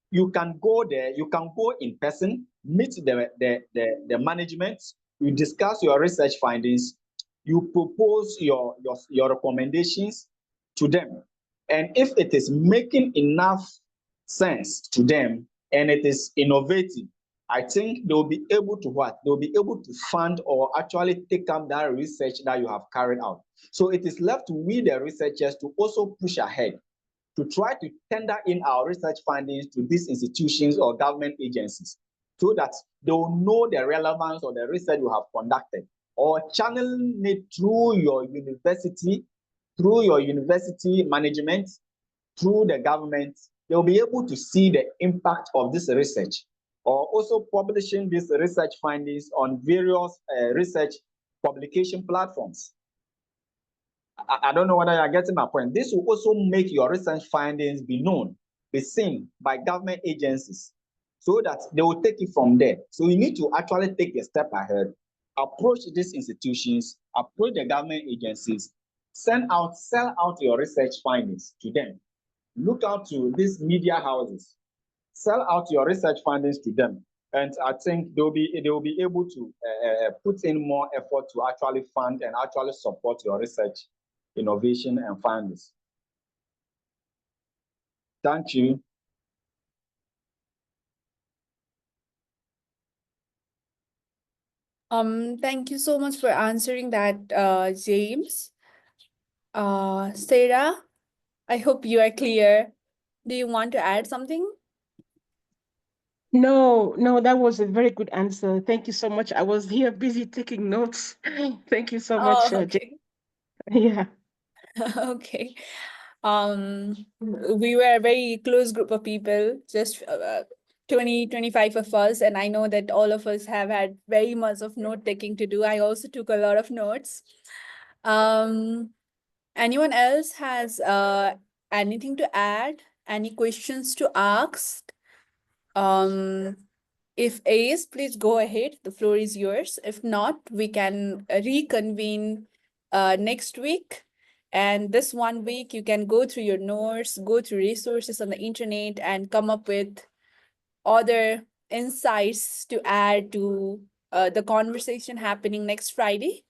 you can go there, you can go in person, meet the management, you discuss your research findings, you propose your recommendations to them. And if it is making enough sense to them and it is innovative, I think they'll be able to what? They'll be able to fund or actually take up that research that you have carried out. So it is left to we, the researchers, to also push ahead to try to tender in our research findings to these institutions or government agencies so that they will know the relevance of the research you have conducted, or channeling it through your university management, through the government. They'll be able to see the impact of this research, or also publishing these research findings on various research publication platforms. I don't know whether you're getting my point. This will also make your research findings be known, be seen by government agencies, so that they will take it from there. So you need to actually take a step ahead, approach these institutions, approach the government agencies, sell out your research findings to them. Look out to these media houses, sell out your research findings to them. And I think they will be able to put in more effort to actually fund and actually support your research, innovation, and findings. Thank you. Thank you so much for answering that, James. Sarah, I hope you are clear. Do you want to add something? No, that was a very good answer. Thank you so much. I was here busy taking notes. Thank you so much. Okay. Yeah. Okay. We were a very close group of people, just 20, 25 of us, and I know that all of us have had very much of note taking to do. I also took a lot of notes. Anyone else has anything to add? Any questions to ask? If is, please go ahead. The floor is yours. If not, we can reconvene next week. And this 1 week, you can go through your notes, go through resources on the internet, and come up with other insights to add to the conversation happening next Friday.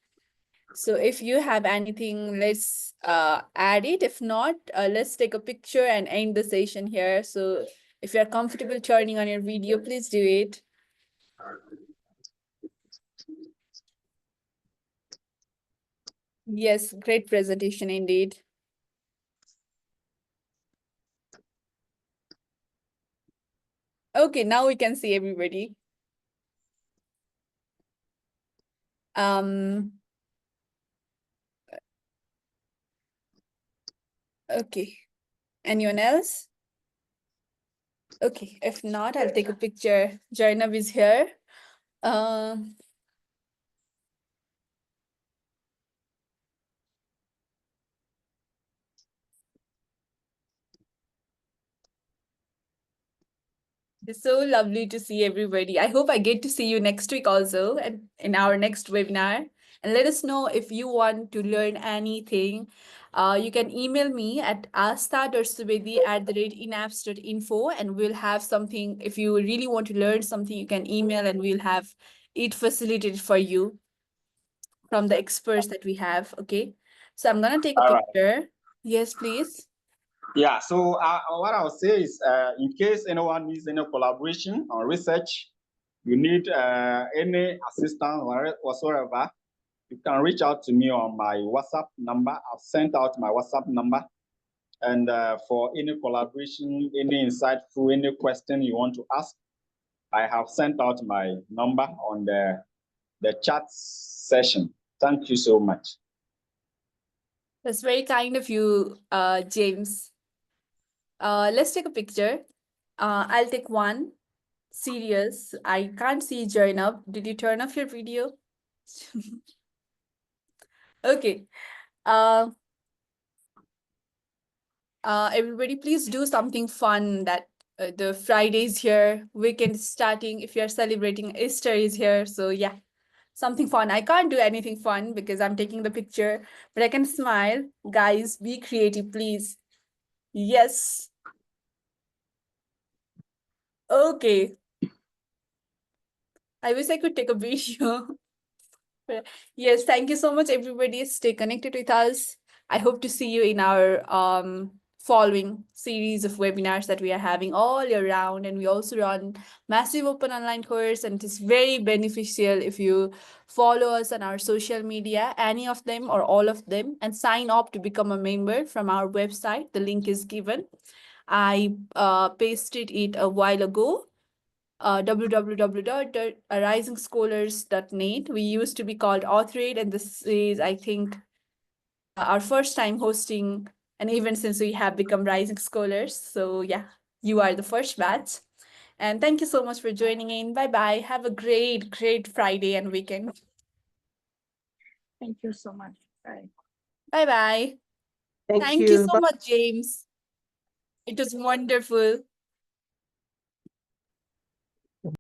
So if you have anything, let's add it. If not, let's take a picture and end the session here. So if you're comfortable turning on your video, please do it. Yes, great presentation indeed. Okay, now we can see everybody. Okay. Anyone else? Okay, if not, I'll take a picture. Jainav is here. It's so lovely to see everybody. I hope I get to see you next week also and in our next webinar. And let us know if you want to learn anything. You can email me at asta.subedi@inaps.info and we'll have something. If you really want to learn something, you can email and we'll have it facilitated for you from the experts that we have. Okay. So I'm gonna take a All right. picture. Yes, please. Yeah, so what I'll say is in case anyone needs any collaboration on research, you need any assistance or whatsoever, you can reach out to me on my WhatsApp number. I've sent out my WhatsApp number. And for any collaboration, any insightful, any question you want to ask, I have sent out my number on the chat session. Thank you so much. That's very kind of you, James. Let's take a picture. I'll take one. Serious. I can't see join up. Did you turn off your video? Okay. Everybody, please do something fun that the Friday is here, weekend is starting. If you're celebrating, Easter is here. So yeah, something fun. I can't do anything fun because I'm taking the picture, but I can smile. Guys, be creative, please. Yes. Okay. I wish I could take a video. Yes, thank you so much, everybody. Stay connected with us. I hope to see you in our following series of webinars that we are having all year round. And we also run massive open online course, and it is very beneficial if you follow us on our social media, any of them or all of them, and sign up to become a member from our website. The link is given. I pasted it a while ago. www.risingscholars.net. We used to be called Authorade, and this is, I think, our first time hosting an event since we have become Rising Scholars. So yeah, you are the first batch. And thank you so much for joining in. Bye-bye. Have a great, great Friday and weekend. Thank you so much. Bye. Bye-bye. Thank Thank you you. so Bye. much, James. It was wonderful.